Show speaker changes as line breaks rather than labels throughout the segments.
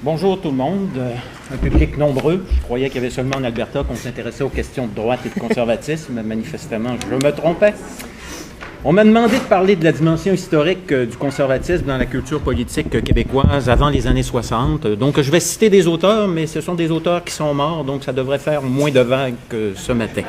Bonjour tout le monde, un public nombreux. Je croyais qu'il y avait seulement en Alberta qu'on s'intéressait aux questions de droite et de conservatisme. Manifestement, je me trompais. On m'a demandé de parler de la dimension historique du conservatisme dans la culture politique québécoise avant les années 60. Donc, je vais citer des auteurs, mais ce sont des auteurs qui sont morts, donc ça devrait faire moins de vagues que ce matin.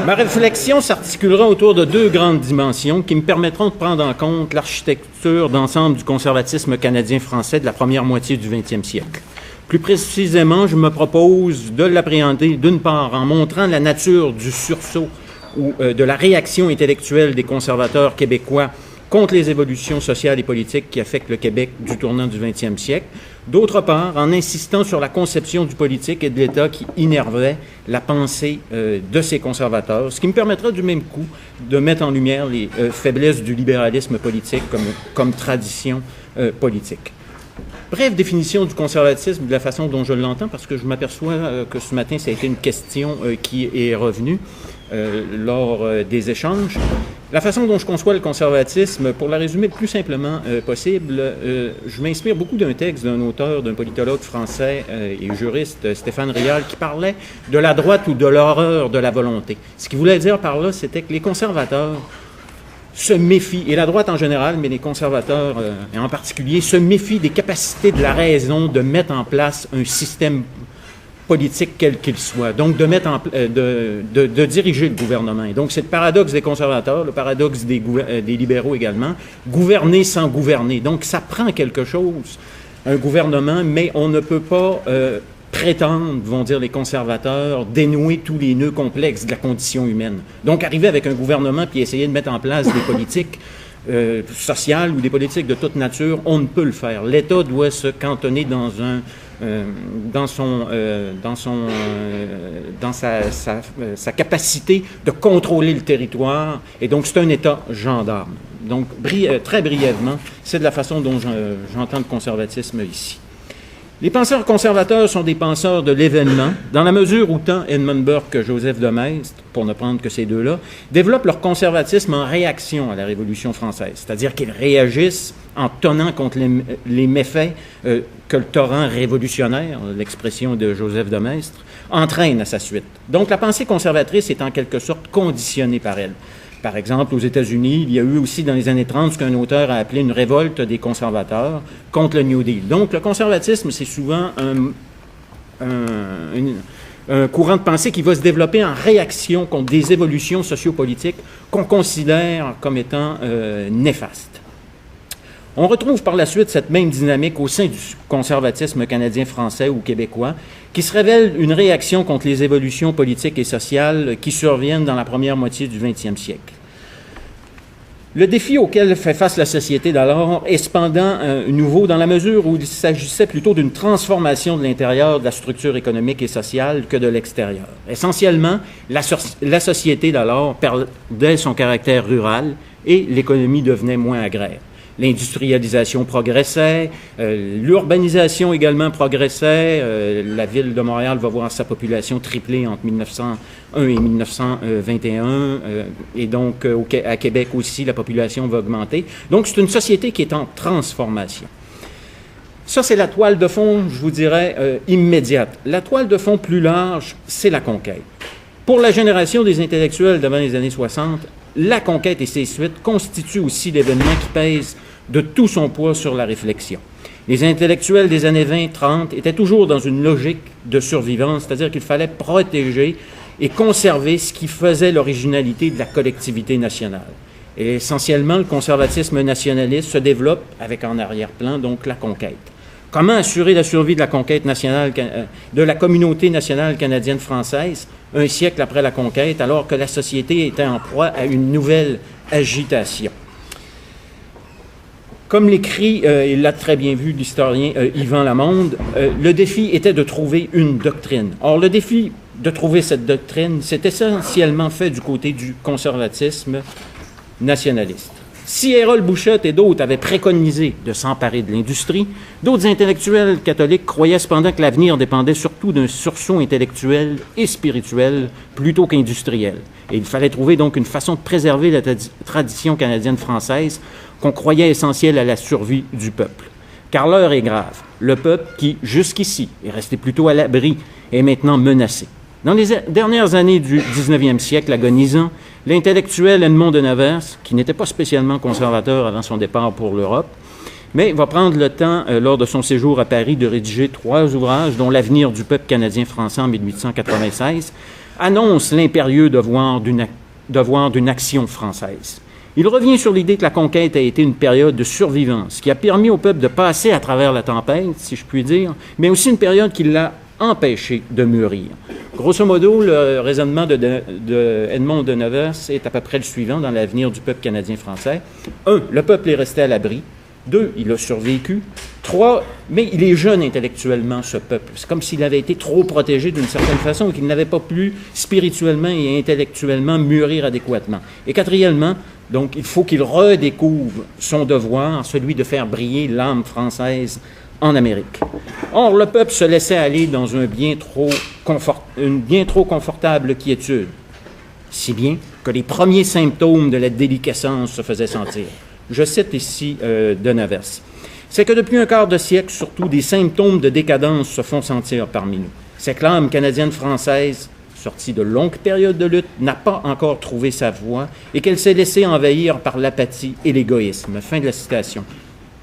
Ma réflexion s'articulera autour de deux grandes dimensions qui me permettront de prendre en compte l'architecture d'ensemble du conservatisme canadien-français de la première moitié du 20e siècle. Plus précisément, je me propose de l'appréhender d'une part en montrant la nature du sursaut ou de la réaction intellectuelle des conservateurs québécois contre les évolutions sociales et politiques qui affectent le Québec du tournant du 20e siècle. D'autre part, en insistant sur la conception du politique et de l'État qui innervait la pensée de ces conservateurs, ce qui me permettra du même coup de mettre en lumière les faiblesses du libéralisme politique comme tradition politique. Brève définition du conservatisme de la façon dont je l'entends, parce que je m'aperçois que ce matin, ça a été une question qui est revenue lors des échanges. La façon dont je conçois le conservatisme, pour la résumer le plus simplement possible, je m'inspire beaucoup d'un texte d'un auteur, d'un politologue français et juriste, Stéphane Rial, qui parlait de la droite ou de l'horreur de la volonté. Ce qu'il voulait dire par là, c'était que les conservateurs se méfient, et la droite en général, mais les conservateurs en particulier, se méfient des capacités de la raison de mettre en place un système politique quel qu'il soit, donc de diriger le gouvernement. Et donc, c'est le paradoxe des conservateurs, le paradoxe des libéraux également, gouverner sans gouverner. Donc, ça prend quelque chose, un gouvernement, mais on ne peut pas prétendre, vont dire les conservateurs, dénouer tous les nœuds complexes de la condition humaine. Donc, arriver avec un gouvernement puis essayer de mettre en place des politiques sociales ou des politiques de toute nature, on ne peut le faire. L'État doit se cantonner dans sa capacité de contrôler le territoire, et donc c'est un État gendarme. Donc, très brièvement, c'est de la façon dont j'entends le conservatisme ici. Les penseurs conservateurs sont des penseurs de l'événement, dans la mesure où tant Edmund Burke que Joseph de Maistre, pour ne prendre que ces deux-là, développent leur conservatisme en réaction à la Révolution française, c'est-à-dire qu'ils réagissent en tonnant contre les méfaits que le torrent révolutionnaire, l'expression de Joseph de Maistre, entraîne à sa suite. Donc la pensée conservatrice est en quelque sorte conditionnée par elle. Par exemple, aux États-Unis, il y a eu aussi dans les années 30 ce qu'un auteur a appelé une révolte des conservateurs contre le New Deal. Donc le conservatisme, c'est souvent un courant de pensée qui va se développer en réaction contre des évolutions sociopolitiques qu'on considère comme étant néfastes. On retrouve par la suite cette même dynamique au sein du conservatisme canadien-français ou québécois, qui se révèle une réaction contre les évolutions politiques et sociales qui surviennent dans la première moitié du 20e siècle. Le défi auquel fait face la société d'alors est cependant nouveau dans la mesure où il s'agissait plutôt d'une transformation de l'intérieur de la structure économique et sociale que de l'extérieur. Essentiellement, la société d'alors perdait son caractère rural et l'économie devenait moins agraire. L'industrialisation progressait, l'urbanisation également progressait. La ville de Montréal va voir sa population tripler entre 1901 et 1921, et donc à Québec aussi, la population va augmenter. Donc, c'est une société qui est en transformation. Ça, c'est la toile de fond, je vous dirais, immédiate. La toile de fond plus large, c'est la conquête. Pour la génération des intellectuels d'avant les années 60, la conquête et ses suites constituent aussi l'événement qui pèse de tout son poids sur la réflexion. Les intellectuels des années 20-30 étaient toujours dans une logique de survivance, c'est-à-dire qu'il fallait protéger et conserver ce qui faisait l'originalité de la collectivité nationale. Et essentiellement, le conservatisme nationaliste se développe avec en arrière-plan donc la conquête. Comment assurer la survie de la conquête nationale, de la communauté nationale canadienne-française un siècle après la conquête, alors que la société était en proie à une nouvelle agitation? Comme l'écrit, il l'a très bien vu, l'historien Yvan Lamonde, le défi était de trouver une doctrine. Or, le défi de trouver cette doctrine, c'est essentiellement fait du côté du conservatisme nationaliste. Si Harold Bouchette et d'autres avaient préconisé de s'emparer de l'industrie, d'autres intellectuels catholiques croyaient cependant que l'avenir dépendait surtout d'un sursaut intellectuel et spirituel plutôt qu'industriel. Et il fallait trouver donc une façon de préserver la tradition canadienne-française qu'on croyait essentielle à la survie du peuple. car l'heure est grave. Le peuple qui, jusqu'ici, est resté plutôt à l'abri, est maintenant menacé. Dans les dernières années du 19e siècle agonisant, l'intellectuel Edmond de Nevers, qui n'était pas spécialement conservateur avant son départ pour l'Europe, mais va prendre le temps, lors de son séjour à Paris, de rédiger 3 ouvrages, dont L'avenir du peuple canadien-français en 1896, annonce l'impérieux devoir d'une action française. Il revient sur l'idée que la conquête a été une période de survivance qui a permis au peuple de passer à travers la tempête, si je puis dire, mais aussi une période qui l'a empêché de mûrir. Grosso modo, le raisonnement de Edmond de Nevers est à peu près le suivant dans L'avenir du peuple canadien-français. 1. Le peuple est resté à l'abri. 2. Il a survécu. 3. Mais il est jeune intellectuellement, ce peuple. C'est comme s'il avait été trop protégé d'une certaine façon et qu'il n'avait pas pu spirituellement et intellectuellement mûrir adéquatement. Et quatrièmement, donc, il faut qu'il redécouvre son devoir, celui de faire briller l'âme française en Amérique. Or, le peuple se laissait aller dans une bien trop confortable quiétude, si bien que les premiers symptômes de la déliquescence se faisaient sentir. Je cite ici de Nevers. C'est que depuis un quart de siècle, surtout, des symptômes de décadence se font sentir parmi nous. C'est que l'âme canadienne-française, sortie de longues périodes de lutte, n'a pas encore trouvé sa voie et qu'elle s'est laissée envahir par l'apathie et l'égoïsme. Fin de la citation.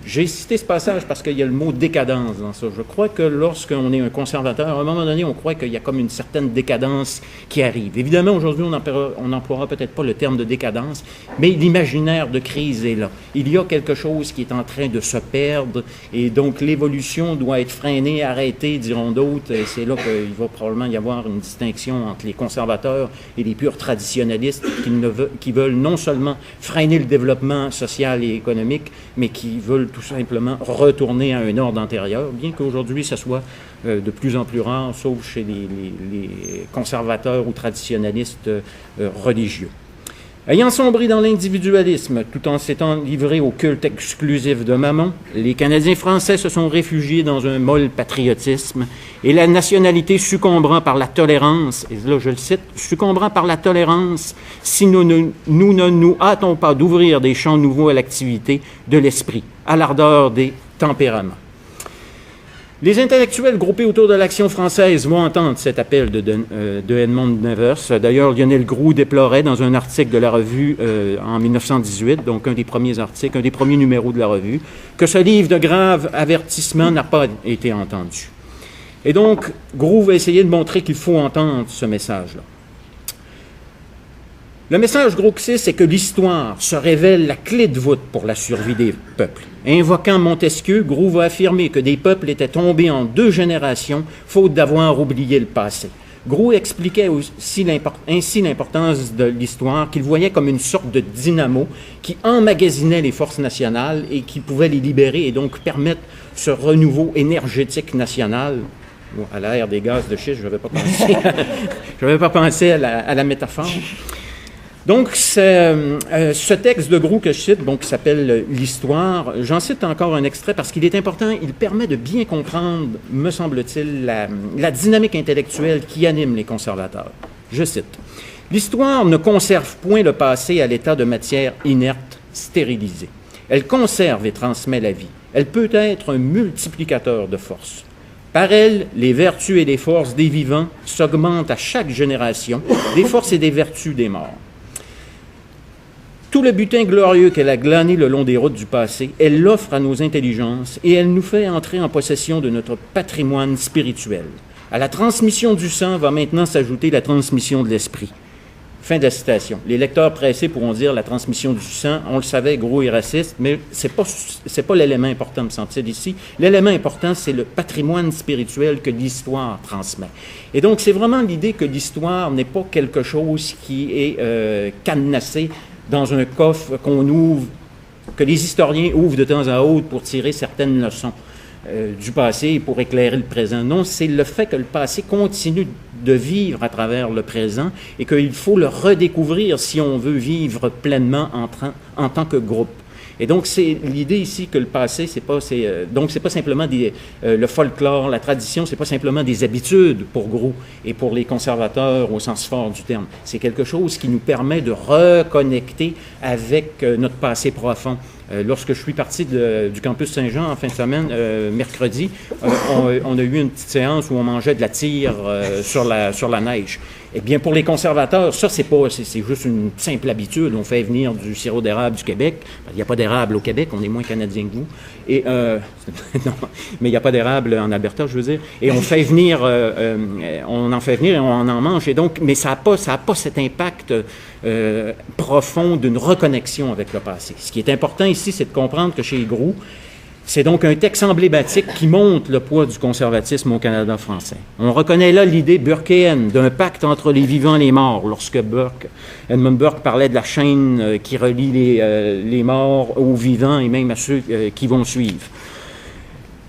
J'ai cité ce passage parce qu'il y a le mot décadence dans ça. Je crois que lorsqu'on est un conservateur, à un moment donné, on croit qu'il y a comme une certaine décadence qui arrive. Évidemment, aujourd'hui, on n'emploiera peut-être pas le terme de décadence, mais l'imaginaire de crise est là. Il y a quelque chose qui est en train de se perdre et donc l'évolution doit être freinée, arrêtée, diront d'autres. Et c'est là qu'il va probablement y avoir une distinction entre les conservateurs et les purs traditionnalistes qui veulent non seulement freiner le développement social et économique, mais qui veulent tout simplement retourner à un ordre antérieur, bien qu'aujourd'hui, ça soit de plus en plus rare, sauf chez les conservateurs ou traditionnalistes religieux. Ayant sombré dans l'individualisme, tout en s'étant livrés au culte exclusif de Mammon, les Canadiens français se sont réfugiés dans un molle patriotisme et la nationalité succombera par la tolérance, et là je le cite, succombera par la tolérance si nous ne nous hâtons pas d'ouvrir des champs nouveaux à l'activité de l'esprit, à l'ardeur des tempéraments. Les intellectuels groupés autour de l'Action française vont entendre cet appel de Edmond de Nevers. D'ailleurs, Lionel Groulx déplorait dans un article de la revue en 1918, donc un des premiers articles, un des premiers numéros de la revue, que ce livre de graves avertissements n'a pas été entendu. Et donc, Groulx va essayer de montrer qu'il faut entendre ce message-là. Le message grouxiste, c'est que l'histoire se révèle la clé de voûte pour la survie des peuples. Invoquant Montesquieu, Groulx va affirmer que des peuples étaient tombés en 2 générations, faute d'avoir oublié le passé. Groulx expliquait ainsi l'importance de l'histoire, qu'il voyait comme une sorte de dynamo qui emmagasinait les forces nationales et qui pouvait les libérer et donc permettre ce renouveau énergétique national. Bon, à l'ère des gaz de schiste, je n'avais pas pensé à la métaphore. Donc, ce texte de Groulx que je cite, qui s'appelle « L'Histoire », j'en cite encore un extrait parce qu'il est important, il permet de bien comprendre, me semble-t-il, la dynamique intellectuelle qui anime les conservateurs. Je cite. « L'histoire ne conserve point le passé à l'état de matière inerte, stérilisée. Elle conserve et transmet la vie. Elle peut être un multiplicateur de forces. Par elle, les vertus et les forces des vivants s'augmentent à chaque génération, des forces et des vertus des morts. Tout le butin glorieux qu'elle a glané le long des routes du passé, elle l'offre à nos intelligences et elle nous fait entrer en possession de notre patrimoine spirituel. À la transmission du sang va maintenant s'ajouter la transmission de l'esprit. » Fin de la citation. Les lecteurs pressés pourront dire la transmission du sang, on le savait, Groulx est raciste, mais c'est pas l'élément important, me semble-t-il, ici. L'élément important, c'est le patrimoine spirituel que l'histoire transmet. Et donc, c'est vraiment l'idée que l'histoire n'est pas quelque chose qui est cadenassé dans un coffre qu'on ouvre, que les historiens ouvrent de temps à autre pour tirer certaines leçons du passé et pour éclairer le présent. Non, c'est le fait que le passé continue de vivre à travers le présent et qu'il faut le redécouvrir si on veut vivre pleinement en tant que groupe. Et donc, c'est l'idée ici que le passé, c'est pas simplement le folklore, la tradition, c'est pas simplement des habitudes pour Groulx et pour les conservateurs au sens fort du terme. C'est quelque chose qui nous permet de reconnecter avec notre passé profond, Lorsque je suis parti du campus Saint-Jean en fin de semaine, mercredi, on a eu une petite séance où on mangeait de la tire sur la neige. Eh bien, pour les conservateurs, ça, c'est juste une simple habitude. On fait venir du sirop d'érable du Québec. Il n'y a pas d'érable au Québec, on est moins canadien que vous. Et, non, mais il n'y a pas d'érable en Alberta, je veux dire. Et on fait venir, on en fait venir et on en mange. Et donc, mais ça n'a pas cet impact profond d'une reconnexion avec le passé. Ce qui est important ici, c'est de comprendre que chez Groulx, c'est donc un texte emblématique qui montre le poids du conservatisme au Canada français. On reconnaît là l'idée burkéenne d'un pacte entre les vivants et les morts, lorsque Edmund Burke parlait de la chaîne qui relie les morts aux vivants et même à ceux qui vont suivre.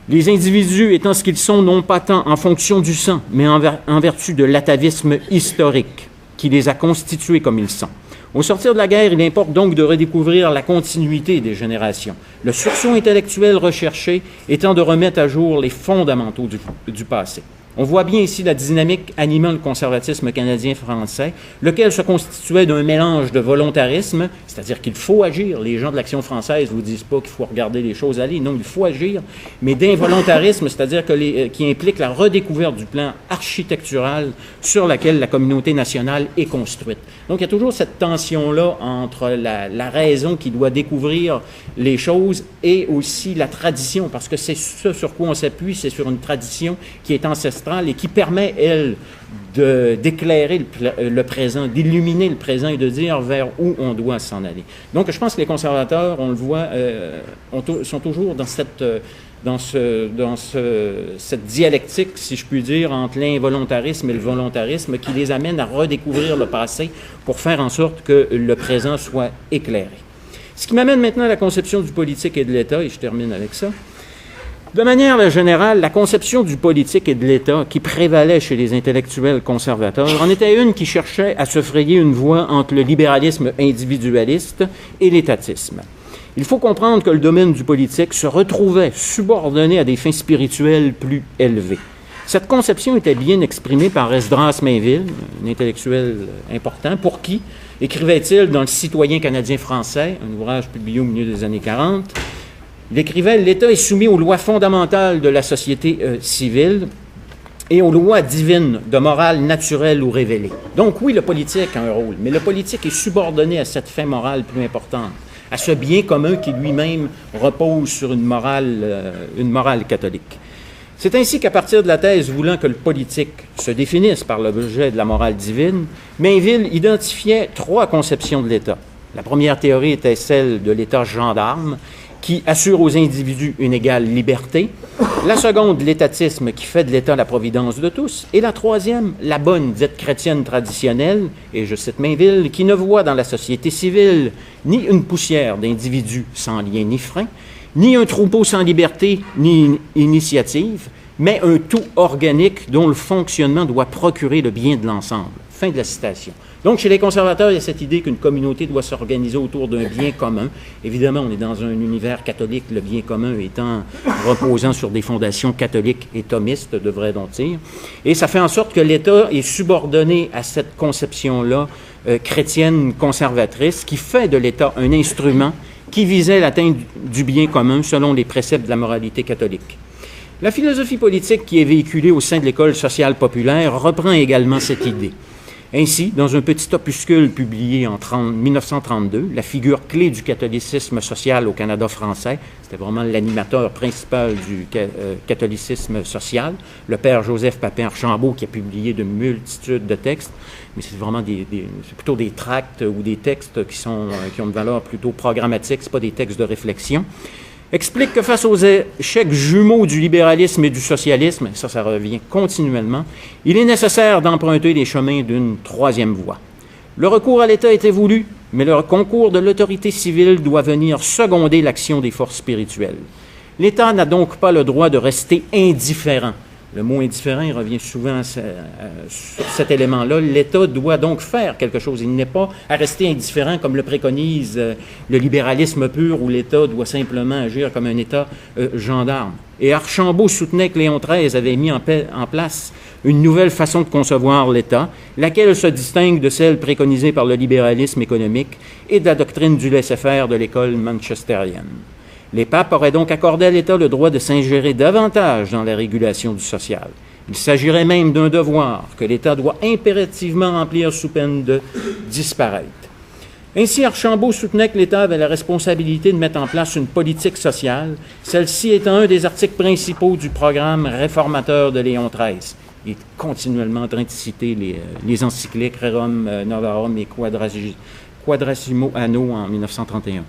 Les individus étant ce qu'ils sont, non pas tant en fonction du sang, mais en vertu de l'atavisme historique qui les a constitués comme ils sont. Au sortir de la guerre, il importe donc de redécouvrir la continuité des générations, le sursaut intellectuel recherché étant de remettre à jour les fondamentaux du passé. On voit bien ici la dynamique animant le conservatisme canadien-français, lequel se constituait d'un mélange de volontarisme, c'est-à-dire qu'il faut agir. Les gens de l'Action française ne vous disent pas qu'il faut regarder les choses aller, non, il faut agir, mais d'involontarisme, c'est-à-dire qui implique la redécouverte du plan architectural sur lequel la communauté nationale est construite. Donc, il y a toujours cette tension-là entre la raison qui doit découvrir les choses et aussi la tradition, parce que c'est ce sur quoi on s'appuie, c'est sur une tradition qui est ancestrale et qui permet, elle, d'éclairer le présent, d'illuminer le présent et de dire vers où on doit s'en aller. Donc, je pense que les conservateurs, on le voit, sont toujours dans cette dialectique, si je puis dire, entre l'involontarisme et le volontarisme qui les amène à redécouvrir le passé pour faire en sorte que le présent soit éclairé. Ce qui m'amène maintenant à la conception du politique et de l'État, et je termine avec ça. De manière générale, la conception du politique et de l'État qui prévalait chez les intellectuels conservateurs en était une qui cherchait à se frayer une voie entre le libéralisme individualiste et l'étatisme. Il faut comprendre que le domaine du politique se retrouvait subordonné à des fins spirituelles plus élevées. Cette conception était bien exprimée par Esdras Mainville, un intellectuel important, pour qui, écrivait-il dans Le Citoyen canadien-français, un ouvrage publié au milieu des années 40, il écrivait « L'État est soumis aux lois fondamentales de la société civile et aux lois divines de morale naturelle ou révélée. » Donc oui, le politique a un rôle, mais le politique est subordonné à cette fin morale plus importante, à ce bien commun qui lui-même repose sur une morale catholique. C'est ainsi qu'à partir de la thèse voulant que le politique se définisse par l'objet de la morale divine, Mainville identifiait 3 conceptions de l'État. La première théorie était celle de l'État gendarme, qui assure aux individus une égale liberté. La seconde, l'étatisme, qui fait de l'État la providence de tous. Et la troisième, la bonne, dite chrétienne traditionnelle, et je cite Mainville, qui ne voit dans la société civile ni une poussière d'individus sans lien ni frein, ni un troupeau sans liberté ni initiative, mais un tout organique dont le fonctionnement doit procurer le bien de l'ensemble. Fin de la citation. Donc, chez les conservateurs, il y a cette idée qu'une communauté doit s'organiser autour d'un bien commun. Évidemment, on est dans un univers catholique, le bien commun reposant sur des fondations catholiques et thomistes, devrait-on dire. Et ça fait en sorte que l'État est subordonné à cette conception-là chrétienne conservatrice qui fait de l'État un instrument qui visait l'atteinte du bien commun selon les préceptes de la moralité catholique. La philosophie politique qui est véhiculée au sein de l'École sociale populaire reprend également cette idée. Ainsi, dans un petit opuscule publié en 1932, la figure clé du catholicisme social au Canada français, c'était vraiment l'animateur principal du catholicisme social, le père Joseph Papin-Archambault, qui a publié de multitudes de textes, mais c'est vraiment c'est plutôt des tracts ou des textes qui ont une valeur plutôt programmatique, ce pas des textes de réflexion, explique que face aux échecs jumeaux du libéralisme et du socialisme, ça revient continuellement, il est nécessaire d'emprunter les chemins d'une troisième voie. Le recours à l'État était voulu, mais le concours de l'autorité civile doit venir seconder l'action des forces spirituelles. L'État n'a donc pas le droit de rester indifférent Le mot indifférent, il revient souvent sur cet élément-là. L'État doit donc faire quelque chose. Il n'est pas à rester indifférent comme le préconise le libéralisme pur, où l'État doit simplement agir comme un État gendarme. Et Archambault soutenait que Léon XIII avait mis en place une nouvelle façon de concevoir l'État, laquelle se distingue de celle préconisée par le libéralisme économique et de la doctrine du laisser-faire de l'école manchestérienne. Les papes auraient donc accordé à l'État le droit de s'ingérer davantage dans la régulation du social. Il s'agirait même d'un devoir que l'État doit impérativement remplir sous peine de disparaître. Ainsi, Archambault soutenait que l'État avait la responsabilité de mettre en place une politique sociale, celle-ci étant un des articles principaux du programme réformateur de Léon XIII. Il est continuellement en train de citer les encycliques Rerum Novarum et Quadrasimo Anno en 1931.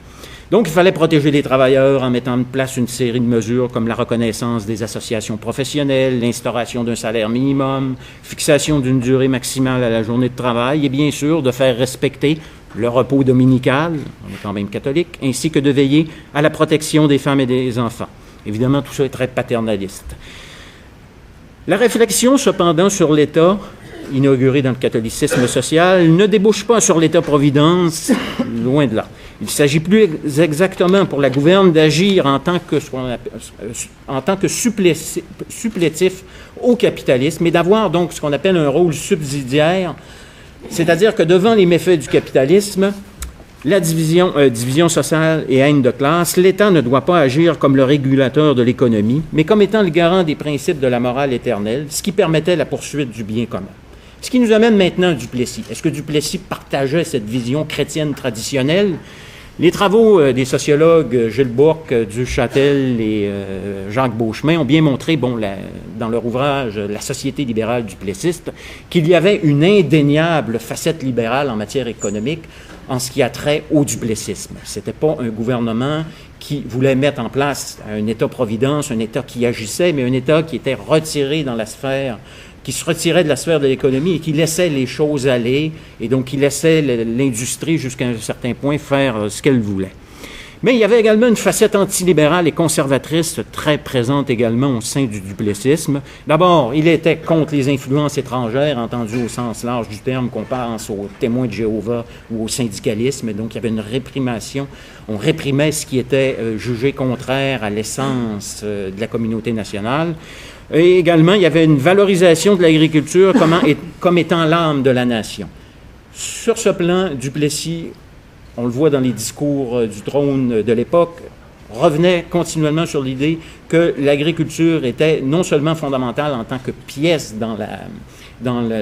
Donc, il fallait protéger les travailleurs en mettant en place une série de mesures comme la reconnaissance des associations professionnelles, l'instauration d'un salaire minimum, fixation d'une durée maximale à la journée de travail et bien sûr de faire respecter le repos dominical, on est quand même catholique, ainsi que de veiller à la protection des femmes et des enfants. Évidemment, tout ça est très paternaliste. La réflexion, cependant, sur l'État, inaugurée dans le catholicisme social, ne débouche pas sur l'État-providence, loin de là. Il s'agit plus exactement pour la gouverne d'agir en tant que supplétif au capitalisme et d'avoir donc ce qu'on appelle un rôle subsidiaire, c'est-à-dire que devant les méfaits du capitalisme, la division sociale et haine de classe, l'État ne doit pas agir comme le régulateur de l'économie, mais comme étant le garant des principes de la morale éternelle, ce qui permettait la poursuite du bien commun. Ce qui nous amène maintenant à Duplessis. Est-ce que Duplessis partageait cette vision chrétienne traditionnelle? Les travaux des sociologues Gilles Bourque, Duchâtel et Jacques Beauchemin ont bien montré, dans leur ouvrage « La société libérale duplessiste », qu'il y avait une indéniable facette libérale en matière économique en ce qui a trait au duplessisme. Ce n'était pas un gouvernement qui voulait mettre en place un État-providence, un État qui agissait, mais un État qui était retiré dans la sphère, qui se retirait de la sphère de l'économie et qui laissait les choses aller, et donc qui laissait l'industrie jusqu'à un certain point faire ce qu'elle voulait. Mais il y avait également une facette antilibérale et conservatrice très présente également au sein du duplessisme. D'abord, il était contre les influences étrangères, entendues au sens large du terme, qu'on pense aux témoins de Jéhovah ou au syndicalisme. Donc, il y avait une réprimation. On réprimait ce qui était jugé contraire à l'essence de la communauté nationale. Et également, il y avait une valorisation de l'agriculture comme étant l'âme de la nation. Sur ce plan, Duplessis, on le voit dans les discours du trône de l'époque, revenait continuellement sur l'idée que l'agriculture était non seulement fondamentale en tant que pièce dans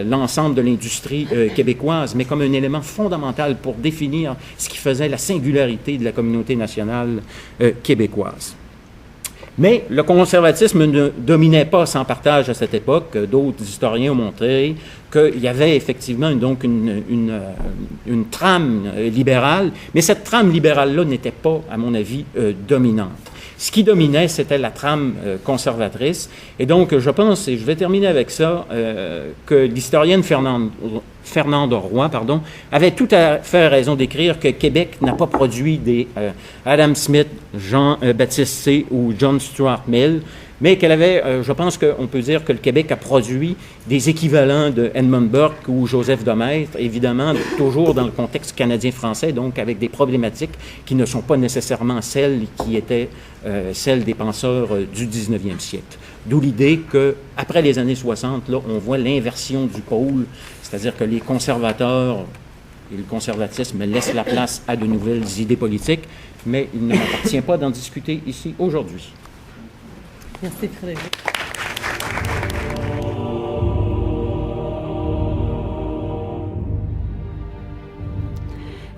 l'ensemble de l'industrie québécoise, mais comme un élément fondamental pour définir ce qui faisait la singularité de la communauté nationale québécoise. Mais le conservatisme ne dominait pas sans partage à cette époque. D'autres historiens ont montré qu'il y avait effectivement donc une trame libérale, mais cette trame libérale-là n'était pas, à mon avis, dominante. Ce qui dominait, c'était la trame conservatrice. Et donc, je pense, et je vais terminer avec ça, que l'historienne Fernande Roy, avait tout à fait raison d'écrire que Québec n'a pas produit des Adam Smith, Jean-Baptiste C. ou John Stuart Mill, mais qu'elle avait, je pense qu'on peut dire que le Québec a produit des équivalents de Edmund Burke ou Joseph de Maistre, évidemment, toujours dans le contexte canadien-français, donc avec des problématiques qui ne sont pas nécessairement celles qui étaient celles des penseurs du 19e siècle. D'où l'idée qu'après les années 60, là, on voit l'inversion du pôle, c'est-à-dire que les conservateurs et le conservatisme laissent la place à de nouvelles idées politiques, mais il ne m'appartient pas d'en discuter ici aujourd'hui.
Merci Frédéric.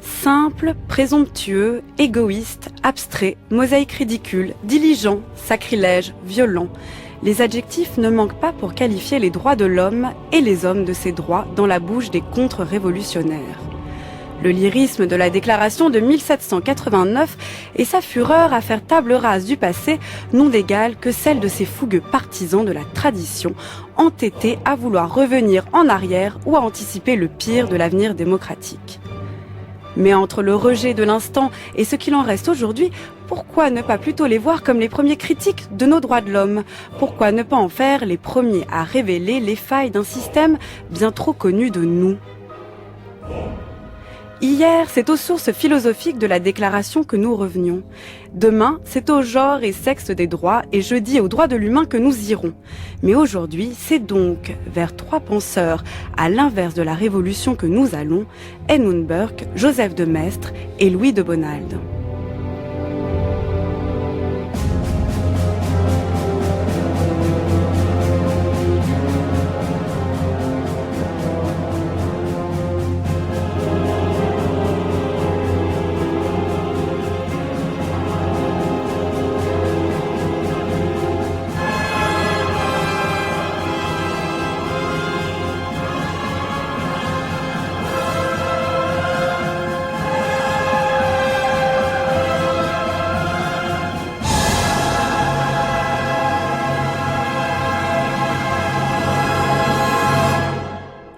Simple, présomptueux, égoïste, abstrait, mosaïque ridicule, diligent, sacrilège, violent. Les adjectifs ne manquent pas pour qualifier les droits de l'homme et les hommes de ses droits dans la bouche des contre-révolutionnaires. Le lyrisme de la déclaration de 1789 et sa fureur à faire table rase du passé n'ont d'égal que celle de ces fougueux partisans de la tradition, entêtés à vouloir revenir en arrière ou à anticiper le pire de l'avenir démocratique. Mais entre le rejet de l'instant et ce qu'il en reste aujourd'hui, pourquoi ne pas plutôt les voir comme les premiers critiques de nos droits de l'homme? Pourquoi ne pas en faire les premiers à révéler les failles d'un système bien trop connu de nous? Hier, c'est aux sources philosophiques de la déclaration que nous revenions. Demain, c'est au genre et sexe des droits et jeudi aux droits de l'humain que nous irons. Mais aujourd'hui, c'est donc vers trois penseurs, à l'inverse de la révolution que nous allons, Edmund Burke, Joseph de Maistre et Louis de Bonald.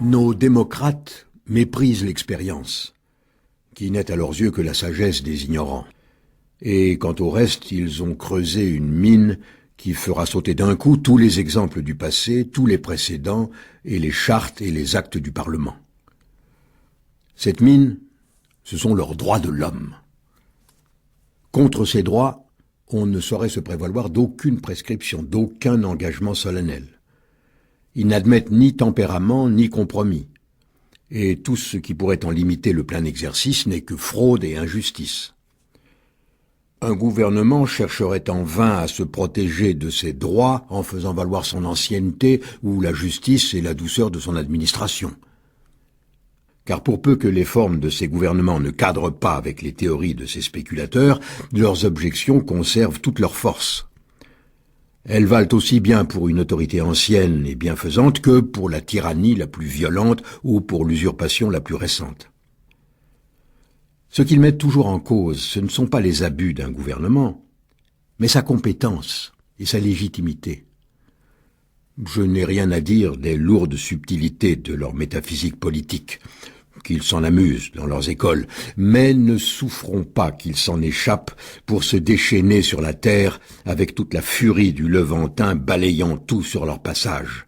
Nos démocrates méprisent l'expérience, qui n'est à leurs yeux que la sagesse des ignorants. Et quant au reste, ils ont creusé une mine qui fera sauter d'un coup tous les exemples du passé, tous les précédents, et les chartes et les actes du Parlement. Cette mine, ce sont leurs droits de l'homme. Contre ces droits, on ne saurait se prévaloir d'aucune prescription, d'aucun engagement solennel. Ils n'admettent ni tempérament, ni compromis. Et tout ce qui pourrait en limiter le plein exercice n'est que fraude et injustice. Un gouvernement chercherait en vain à se protéger de ses droits en faisant valoir son ancienneté ou la justice et la douceur de son administration. Car pour peu que les formes de ces gouvernements ne cadrent pas avec les théories de ces spéculateurs, leurs objections conservent toute leur force. Elles valent aussi bien pour une autorité ancienne et bienfaisante que pour la tyrannie la plus violente ou pour l'usurpation la plus récente. Ce qu'ils mettent toujours en cause, ce ne sont pas les abus d'un gouvernement, mais sa compétence et sa légitimité. Je n'ai rien à dire des lourdes subtilités de leur métaphysique politique, qu'ils s'en amusent dans leurs écoles, mais ne souffrons pas qu'ils s'en échappent pour se déchaîner sur la terre avec toute la furie du Levantin balayant tout sur leur passage,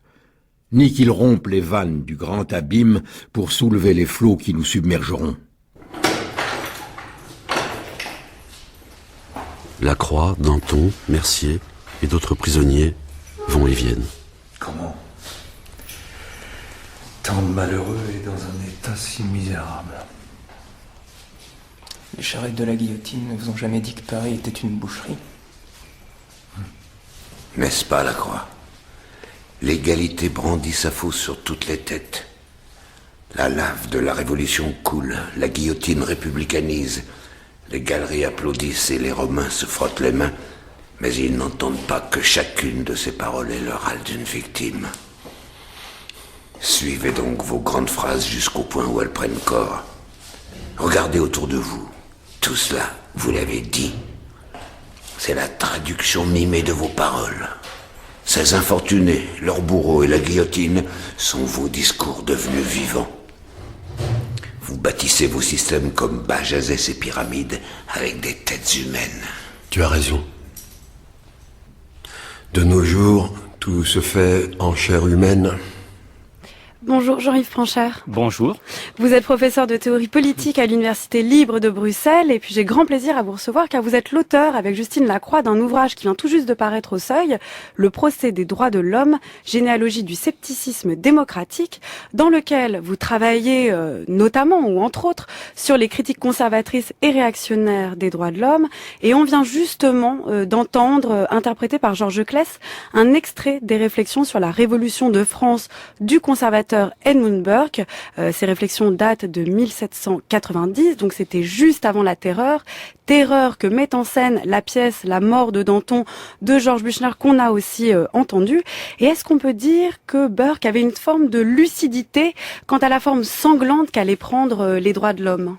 ni qu'ils rompent les vannes du grand abîme pour soulever les flots qui nous submergeront.
Lacroix, Danton, Mercier et d'autres prisonniers vont et viennent.
Comment ? Tant de malheureux et dans un état si misérable.
Les charrettes de la guillotine ne vous ont jamais dit que Paris était une boucherie?
N'est-ce pas, Lacroix? L'égalité brandit sa fausse sur toutes les têtes. La lave de la Révolution coule, la guillotine républicanise, les galeries applaudissent et les Romains se frottent les mains, mais ils n'entendent pas que chacune de ces paroles est le râle d'une victime. Suivez donc vos grandes phrases jusqu'au point où elles prennent corps. Regardez autour de vous. Tout cela, vous l'avez dit. C'est la traduction mimée de vos paroles. Ces infortunés, leurs bourreaux et la guillotine sont vos discours devenus vivants. Vous bâtissez vos systèmes comme Bajazet ses pyramides avec des têtes humaines.
Tu as raison.
De nos jours, tout se fait en chair humaine.
Bonjour Jean-Yves Franchère.
Bonjour.
Vous êtes professeur de théorie politique à l'Université libre de Bruxelles et puis j'ai grand plaisir à vous recevoir car vous êtes l'auteur avec Justine Lacroix d'un ouvrage qui vient tout juste de paraître au Seuil, Le procès des droits de l'homme, généalogie du scepticisme démocratique, dans lequel vous travaillez notamment ou entre autres sur les critiques conservatrices et réactionnaires des droits de l'homme et on vient justement d'entendre, interprété par Georges Claes, un extrait des réflexions sur la Révolution de France du conservateur Edmund Burke. Ces réflexions datent de 1790, donc c'était juste avant la Terreur que met en scène la pièce La mort de Danton de Georges Büchner qu'on a aussi entendu. Et est-ce qu'on peut dire que Burke avait une forme de lucidité quant à la forme sanglante qu'allaient prendre les droits de l'homme ?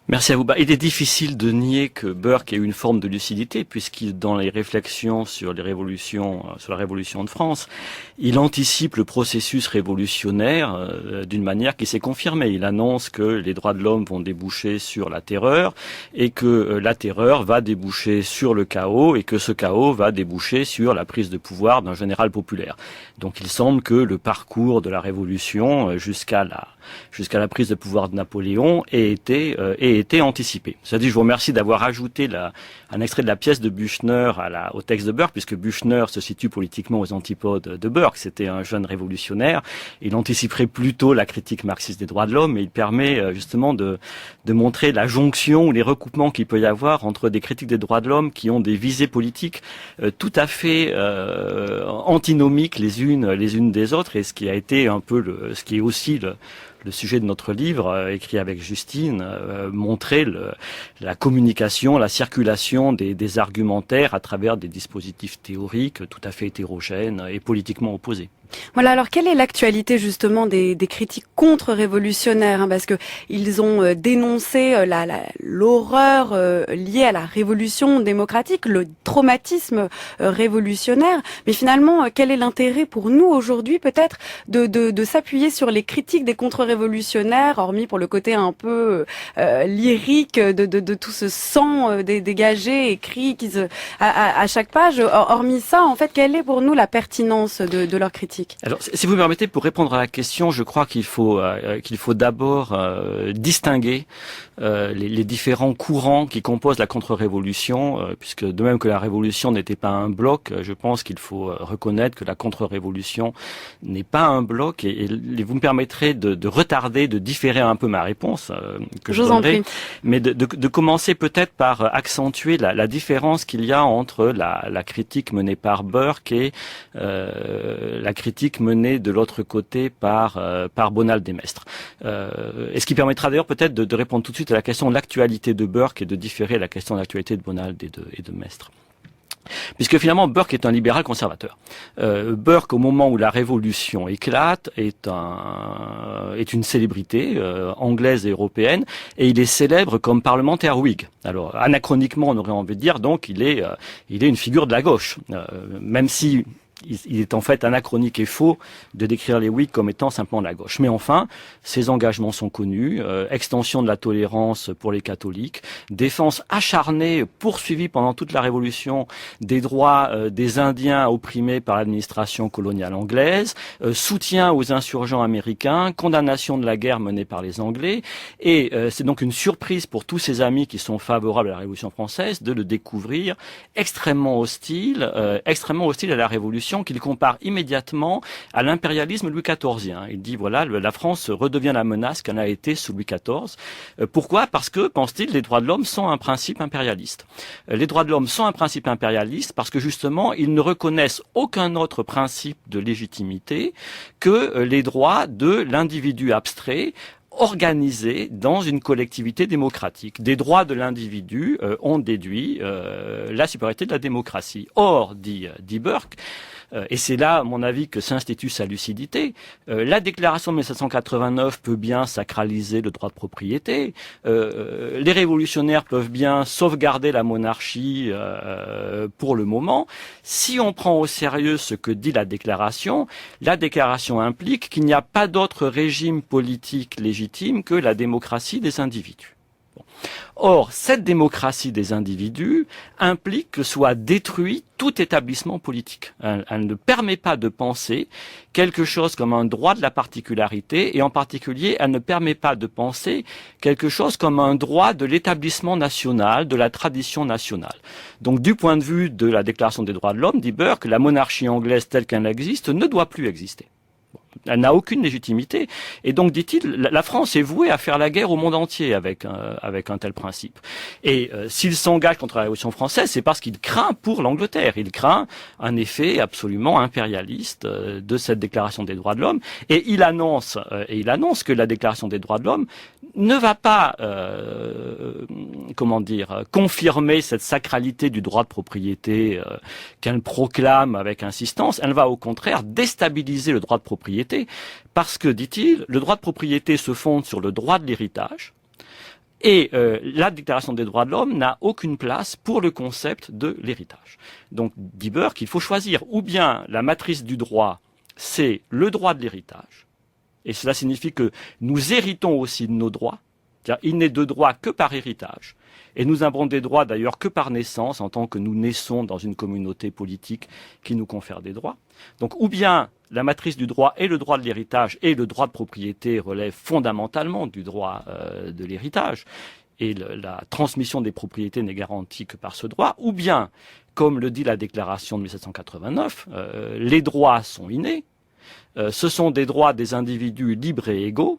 Merci à vous. Il est difficile de nier que Burke ait une forme de lucidité, puisqu'il, dans les réflexions sur la révolution de France, il anticipe le processus révolutionnaire d'une manière qui s'est confirmée. Il annonce que les droits de l'homme vont déboucher sur la terreur, et que la terreur va déboucher sur le chaos, et que ce chaos va déboucher sur la prise de pouvoir d'un général populaire. Donc il semble que le parcours de la révolution jusqu'à la prise de pouvoir de Napoléon ait été anticipé. Ça dit, je vous remercie d'avoir ajouté un extrait de la pièce de Büchner au texte de Burke, puisque Büchner se situe politiquement aux antipodes de Burke. C'était un jeune révolutionnaire. Il anticiperait plutôt la critique marxiste des droits de l'homme, et il permet justement de montrer la jonction ou les recoupements qu'il peut y avoir entre des critiques des droits de l'homme qui ont des visées politiques tout à fait antinomiques les unes des autres, et ce qui a été un peu ce qui est aussi le sujet de notre livre, écrit avec Justine, montrer la communication, la circulation des argumentaires à travers des dispositifs théoriques tout à fait hétérogènes et politiquement opposés.
Voilà, alors quelle est l'actualité justement des critiques contre-révolutionnaires, parce que ils ont dénoncé l'horreur liée à la révolution démocratique, le traumatisme révolutionnaire, mais finalement quel est l'intérêt pour nous aujourd'hui peut-être de s'appuyer sur les critiques des contre-révolutionnaires, hormis pour le côté un peu lyrique de tout ce sang dégagé, écrit à chaque page, hormis ça, en fait, quelle est pour nous la pertinence de leurs critiques?
Alors, si vous me permettez, pour répondre à la question, je crois qu'il faut d'abord distinguer les différents courants qui composent la contre-révolution, puisque de même que la révolution n'était pas un bloc, je pense qu'il faut reconnaître que la contre-révolution n'est pas un bloc, et vous me permettrez de retarder, de différer un peu ma réponse que je donnerai, mais de commencer peut-être par accentuer la différence qu'il y a entre la critique menée par Burke et la critique menée de l'autre côté par Bonald Desmaistres. Et ce qui permettra d'ailleurs peut-être de répondre tout de suite à la question de l'actualité de Burke et de différer la question de l'actualité de Bonald et de Maistre. Puisque finalement Burke est un libéral conservateur. Burke, au moment où la révolution éclate, est une célébrité anglaise et européenne, et il est célèbre comme parlementaire Whig. Alors anachroniquement, on aurait envie de dire, donc il est une figure de la gauche, même si il est en fait anachronique et faux de décrire les Whigs comme étant simplement la gauche. Mais enfin, ses engagements sont connus, extension de la tolérance pour les catholiques, défense acharnée, poursuivie pendant toute la Révolution des droits des Indiens opprimés par l'administration coloniale anglaise, soutien aux insurgents américains, condamnation de la guerre menée par les Anglais, et c'est donc une surprise pour tous ses amis qui sont favorables à la Révolution française de le découvrir extrêmement hostile à la Révolution, qu'il compare immédiatement à l'impérialisme Louis XIV. Il dit, voilà, la France redevient la menace qu'elle a été sous Louis XIV. Pourquoi ? Parce que, pense-t-il, les droits de l'homme sont un principe impérialiste. Les droits de l'homme sont un principe impérialiste parce que, justement, ils ne reconnaissent aucun autre principe de légitimité que les droits de l'individu abstrait organisé dans une collectivité démocratique. Des droits de l'individu ont déduit la supériorité de la démocratie. Or, dit Burke, et c'est là, à mon avis, que s'institue sa lucidité, la déclaration de 1789 peut bien sacraliser le droit de propriété, les révolutionnaires peuvent bien sauvegarder la monarchie pour le moment. Si on prend au sérieux ce que dit la déclaration implique qu'il n'y a pas d'autre régime politique légitime que la démocratie des individus. Or, cette démocratie des individus implique que soit détruit tout établissement politique. Elle ne permet pas de penser quelque chose comme un droit de la particularité, et en particulier, elle ne permet pas de penser quelque chose comme un droit de l'établissement national, de la tradition nationale. Donc, du point de vue de la Déclaration des droits de l'homme, dit Burke, la monarchie anglaise telle qu'elle existe ne doit plus exister. Elle n'a aucune légitimité. Et donc, dit-il, la France est vouée à faire la guerre au monde entier avec un tel principe. Et s'il s'engage contre la Révolution française, c'est parce qu'il craint pour l'Angleterre. Il craint un effet absolument impérialiste de cette Déclaration des droits de l'homme. Et il annonce que la Déclaration des droits de l'homme ne va pas, confirmer cette sacralité du droit de propriété qu'elle proclame avec insistance. Elle va au contraire déstabiliser le droit de propriété parce que, dit-il, le droit de propriété se fonde sur le droit de l'héritage Et la Déclaration des droits de l'homme n'a aucune place pour le concept de l'héritage. Donc, dit Burke, il faut choisir ou bien la matrice du droit, c'est le droit de l'héritage, et cela signifie que nous héritons aussi de nos droits, c'est-à-dire il n'est de droit que par héritage, et nous avons des droits d'ailleurs que par naissance, en tant que nous naissons dans une communauté politique qui nous confère des droits. Donc, ou bien la matrice du droit est le droit de l'héritage, et le droit de propriété relève fondamentalement du droit de l'héritage, et la transmission des propriétés n'est garantie que par ce droit, ou bien, comme le dit la Déclaration de 1789, les droits sont innés, ce sont des droits des individus libres et égaux,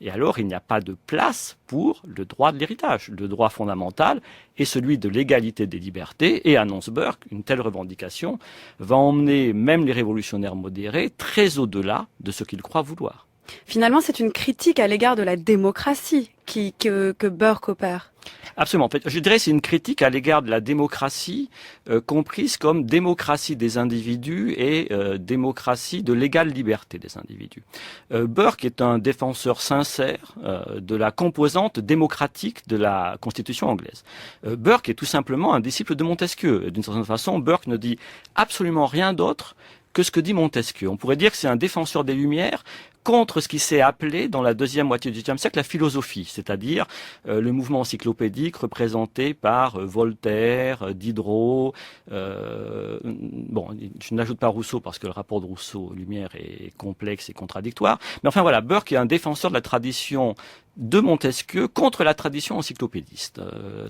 et alors il n'y a pas de place pour le droit de l'héritage. Le droit fondamental est celui de l'égalité des libertés, et annonce Burke, une telle revendication va emmener même les révolutionnaires modérés très au-delà de ce qu'ils croient vouloir.
Finalement, c'est une critique à l'égard de la démocratie que Burke opère.
Absolument. En fait, je dirais que c'est une critique à l'égard de la démocratie, comprise comme démocratie des individus et démocratie de l'égale liberté des individus. Burke est un défenseur sincère de la composante démocratique de la Constitution anglaise. Burke est tout simplement un disciple de Montesquieu. D'une certaine façon, Burke ne dit absolument rien d'autre que ce que dit Montesquieu. On pourrait dire que c'est un défenseur des Lumières contre ce qui s'est appelé dans la deuxième moitié du XVIIIe siècle la philosophie, c'est-à-dire le mouvement encyclopédique représenté par Voltaire, Diderot. Bon, je n'ajoute pas Rousseau parce que le rapport de Rousseau aux Lumières est complexe et contradictoire. Mais enfin voilà, Burke est un défenseur de la tradition de Montesquieu contre la tradition encyclopédiste,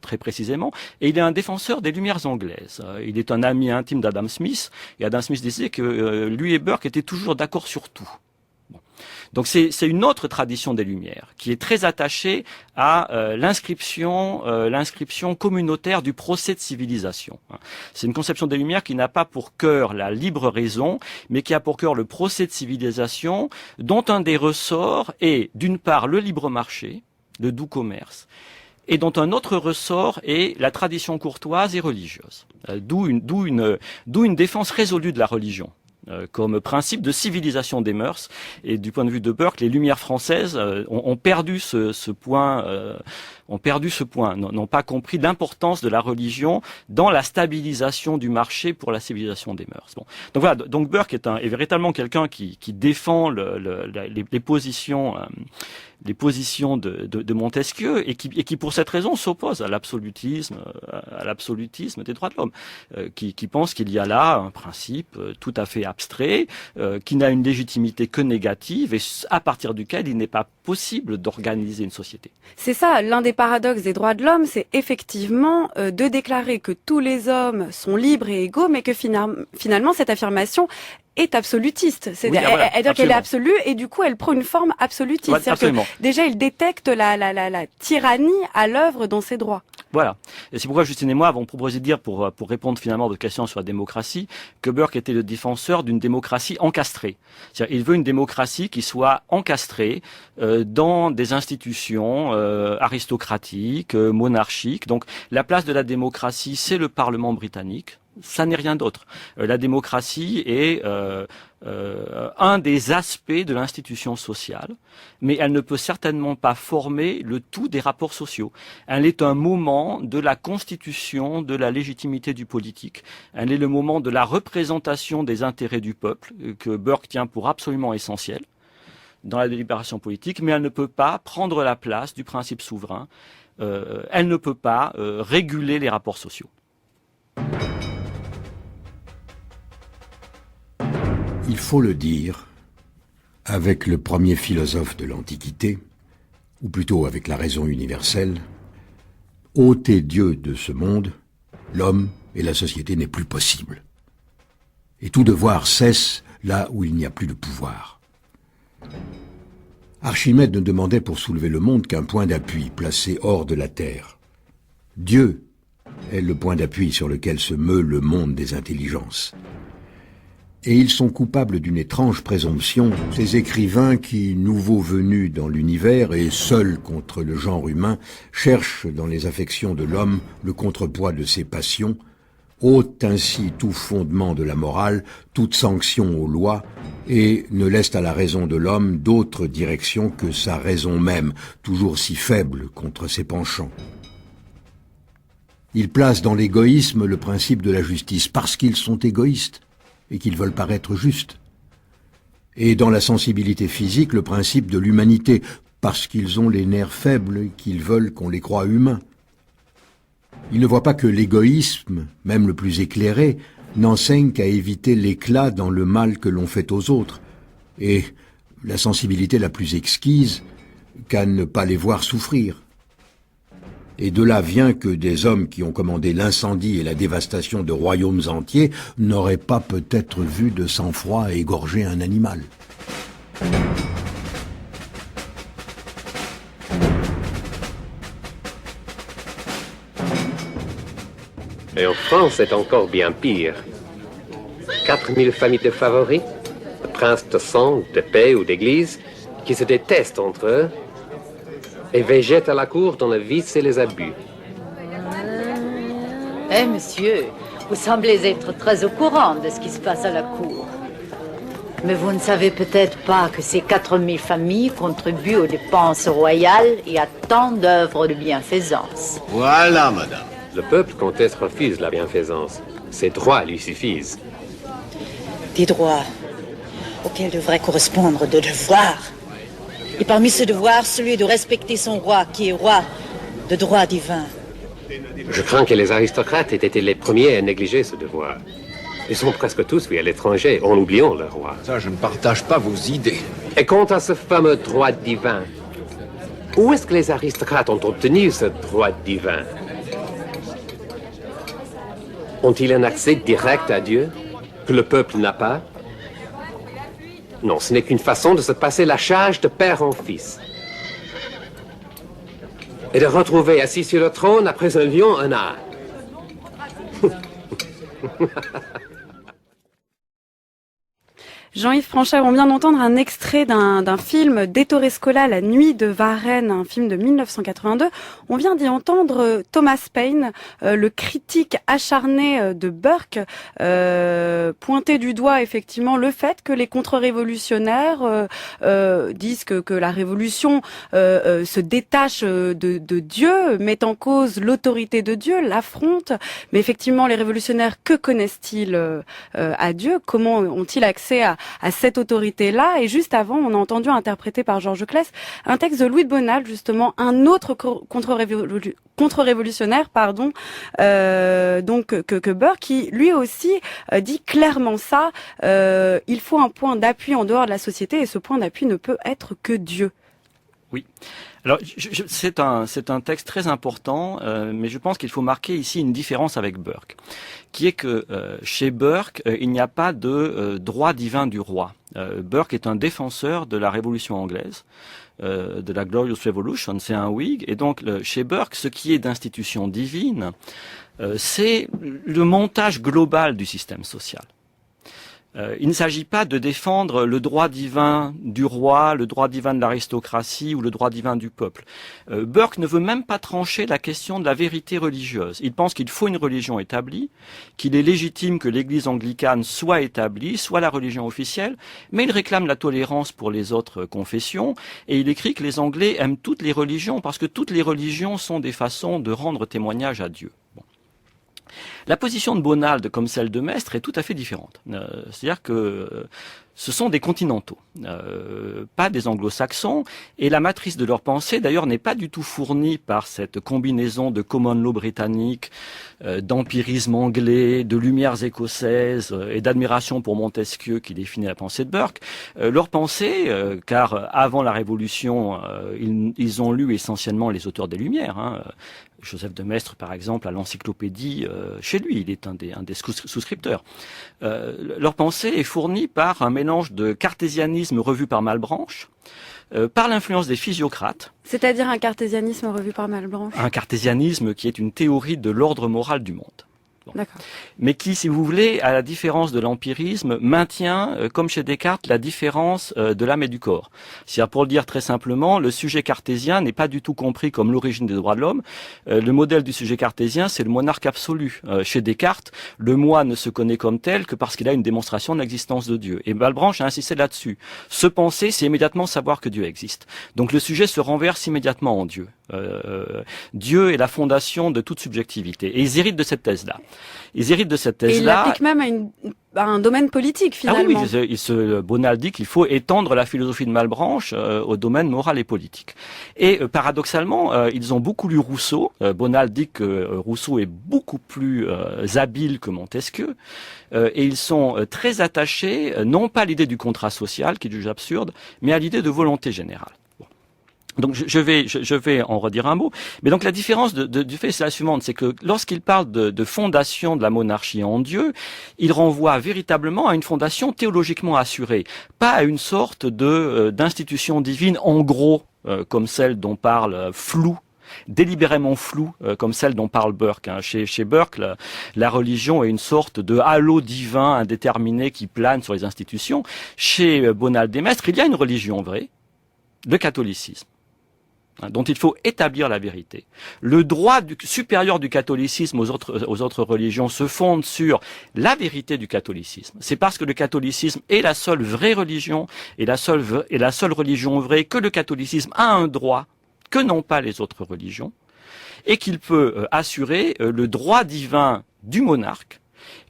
très précisément. Et il est un défenseur des Lumières anglaises. Il est un ami intime d'Adam Smith. Et Adam Smith disait que lui et Burke étaient toujours d'accord sur tout. Bon. Donc c'est une autre tradition des Lumières qui est très attachée à l'inscription communautaire du procès de civilisation. C'est une conception des Lumières qui n'a pas pour cœur la libre raison, mais qui a pour cœur le procès de civilisation, dont un des ressorts est d'une part le libre marché, le doux commerce, et dont un autre ressort est la tradition courtoise et religieuse. D'où une défense résolue de la religion comme principe de civilisation des mœurs. Et du point de vue de Burke, les Lumières françaises ont perdu ce point, n'ont pas compris l'importance de la religion dans la stabilisation du marché pour la civilisation des mœurs. Bon. Donc voilà, donc Burke est véritablement quelqu'un qui défend les positions de Montesquieu et qui pour cette raison s'oppose à l'absolutisme des droits de l'homme, qui pense qu'il y a là un principe tout à fait abstrait, qui n'a une légitimité que négative et à partir duquel il n'est pas possible d'organiser une société.
C'est ça, l'un des paradoxes des droits de l'homme, c'est effectivement de déclarer que tous les hommes sont libres et égaux, mais que finalement cette affirmation est absolutiste. C'est-à-dire,
oui,
elle dit qu'elle est absolue et du coup elle prend une forme absolutiste.
Ouais,
C'est-à-dire que déjà il détecte la tyrannie à l'œuvre dans ses droits.
Voilà. Et c'est pourquoi Justine et moi avons proposé de dire, pour répondre finalement à votre question sur la démocratie, que Burke était le défenseur d'une démocratie encastrée. C'est-à-dire, il veut une démocratie qui soit encastrée dans des institutions aristocratiques, monarchiques. Donc, la place de la démocratie, c'est le Parlement britannique. Ça n'est rien d'autre. La démocratie est un des aspects de l'institution sociale, mais elle ne peut certainement pas former le tout des rapports sociaux. Elle est un moment de la constitution de la légitimité du politique. Elle est le moment de la représentation des intérêts du peuple, que Burke tient pour absolument essentiel dans la délibération politique, mais elle ne peut pas prendre la place du principe souverain. Elle ne peut pas réguler les rapports sociaux.
Il faut le dire, avec le premier philosophe de l'Antiquité, ou plutôt avec la raison universelle, ôter Dieu de ce monde, l'homme et la société n'est plus possible. Et tout devoir cesse là où il n'y a plus de pouvoir. Archimède ne demandait pour soulever le monde qu'un point d'appui placé hors de la terre. Dieu est le point d'appui sur lequel se meut le monde des intelligences. Et ils sont coupables d'une étrange présomption, ces écrivains qui, nouveaux venus dans l'univers et seuls contre le genre humain, cherchent dans les affections de l'homme le contrepoids de ses passions, ôte ainsi tout fondement de la morale, toute sanction aux lois, et ne laisse à la raison de l'homme d'autre direction que sa raison même, toujours si faible contre ses penchants. Il place dans l'égoïsme le principe de la justice, parce qu'ils sont égoïstes, et qu'ils veulent paraître justes. Et dans la sensibilité physique, le principe de l'humanité, parce qu'ils ont les nerfs faibles et qu'ils veulent qu'on les croie humains. Il ne voit pas que l'égoïsme, même le plus éclairé, n'enseigne qu'à éviter l'éclat dans le mal que l'on fait aux autres, et la sensibilité la plus exquise qu'à ne pas les voir souffrir. Et de là vient que des hommes qui ont commandé l'incendie et la dévastation de royaumes entiers n'auraient pas peut-être vu de sang-froid égorger un animal.
Et en France, c'est encore bien pire. 4000 familles de favoris, de princes de sang, de paix ou d'église, qui se détestent entre eux et végètent à la cour dans le vice et les abus.
Eh, monsieur, vous semblez être très au courant de ce qui se passe à la cour. Mais vous ne savez peut-être pas que ces 4000 familles contribuent aux dépenses royales et à tant d'œuvres de bienfaisance.
Voilà, madame. Le peuple, comtesse, refuse la bienfaisance. Ses droits lui suffisent.
Des droits auxquels devraient correspondre de devoirs. Et parmi ce devoir, celui de respecter son roi, qui est roi de droit divin.
Je crains que les aristocrates aient été les premiers à négliger ce devoir. Ils sont presque tous fuis à l'étranger, en oubliant leur roi.
Ça, je ne partage pas vos idées.
Et quant à ce fameux droit divin, où est-ce que les aristocrates ont obtenu ce droit divin? Ont-ils un accès direct à Dieu, que le peuple n'a pas? Non, ce n'est qu'une façon de se passer la charge de père en fils. Et de retrouver assis sur le trône après un lion un âne.
Jean-Yves Franchet, on vient d'entendre un extrait d'un film d'Ettore Scola, La Nuit de Varennes, un film de 1982. On vient d'y entendre Thomas Paine, le critique acharné de Burke, pointer du doigt effectivement le fait que les contre-révolutionnaires disent que la révolution se détache de Dieu, met en cause l'autorité de Dieu, l'affronte. Mais effectivement, les révolutionnaires, que connaissent-ils à Dieu? Comment ont-ils accès à cette autorité-là? Et juste avant, on a entendu interpréter par Georges Claes un texte de Louis de Bonald, justement, un autre contre-révolutionnaire, donc que Burke, qui lui aussi dit clairement ça, il faut un point d'appui en dehors de la société, et ce point d'appui ne peut être que Dieu.
Oui. Alors, c'est un texte très important, mais je pense qu'il faut marquer ici une différence avec Burke, qui est que chez Burke, il n'y a pas de droit divin du roi. Burke est un défenseur de la Révolution anglaise, de la Glorious Revolution, c'est un Whig, et donc chez Burke, ce qui est d'institution divine, c'est le montage global du système social. Il ne s'agit pas de défendre le droit divin du roi, le droit divin de l'aristocratie ou le droit divin du peuple. Burke ne veut même pas trancher la question de la vérité religieuse. Il pense qu'il faut une religion établie, qu'il est légitime que l'Église anglicane soit établie, soit la religion officielle, mais il réclame la tolérance pour les autres confessions, et il écrit que les Anglais aiment toutes les religions parce que toutes les religions sont des façons de rendre témoignage à Dieu. Bon. La position de Bonald, comme celle de Maistre, est tout à fait différente. C'est-à-dire que ce sont des continentaux, pas des anglo-saxons, et la matrice de leur pensée, d'ailleurs, n'est pas du tout fournie par cette combinaison de common law britannique, d'empirisme anglais, de lumières écossaises et d'admiration pour Montesquieu qui définit la pensée de Burke. Leur pensée, car avant la Révolution, ils ont lu essentiellement les auteurs des Lumières, Joseph de Maistre, par exemple, à l'encyclopédie, chez lui, il est un des souscripteurs. Leur pensée est fournie par un mélange de cartésianisme revu par Malebranche, par l'influence des physiocrates.
C'est-à-dire un cartésianisme revu par Malebranche?
Un cartésianisme qui est une théorie de l'ordre moral du monde. Mais qui, si vous voulez, à la différence de l'empirisme, maintient, comme chez Descartes, la différence de l'âme et du corps. C'est-à-dire, pour le dire très simplement, le sujet cartésien n'est pas du tout compris comme l'origine des droits de l'homme. Le modèle du sujet cartésien, c'est le monarque absolu. Chez Descartes, le moi ne se connaît comme tel que parce qu'il a une démonstration de l'existence de Dieu. Et Malebranche a insisté là-dessus. Se penser, c'est immédiatement savoir que Dieu existe. Donc le sujet se renverse immédiatement en Dieu. Dieu est la fondation de toute subjectivité. Et ils héritent de cette thèse-là.
Et il l'applique même à un domaine politique, finalement.
Ah oui, Bonald dit qu'il faut étendre la philosophie de Malebranche au domaine moral et politique. Et paradoxalement, ils ont beaucoup lu Rousseau. Bonald dit que Rousseau est beaucoup plus habile que Montesquieu. Et ils sont très attachés, non pas à l'idée du contrat social, qu'ils jugent absurde, mais à l'idée de volonté générale. Donc je vais en redire un mot. Mais donc la différence du fait, c'est la suivante, c'est que lorsqu'il parle de fondation de la monarchie en Dieu, il renvoie véritablement à une fondation théologiquement assurée, pas à une sorte d'institution divine en gros, comme celle dont parle Flou, délibérément floue, comme celle dont parle Burke. Chez Burke, la religion est une sorte de halo divin indéterminé qui plane sur les institutions. Chez Bonald Desmaistres, il y a une religion vraie, le catholicisme, dont il faut établir la vérité. Le droit supérieur du catholicisme aux autres religions se fonde sur la vérité du catholicisme. C'est parce que le catholicisme est la seule vraie religion et la seule religion vraie que le catholicisme a un droit que n'ont pas les autres religions et qu'il peut assurer le droit divin du monarque,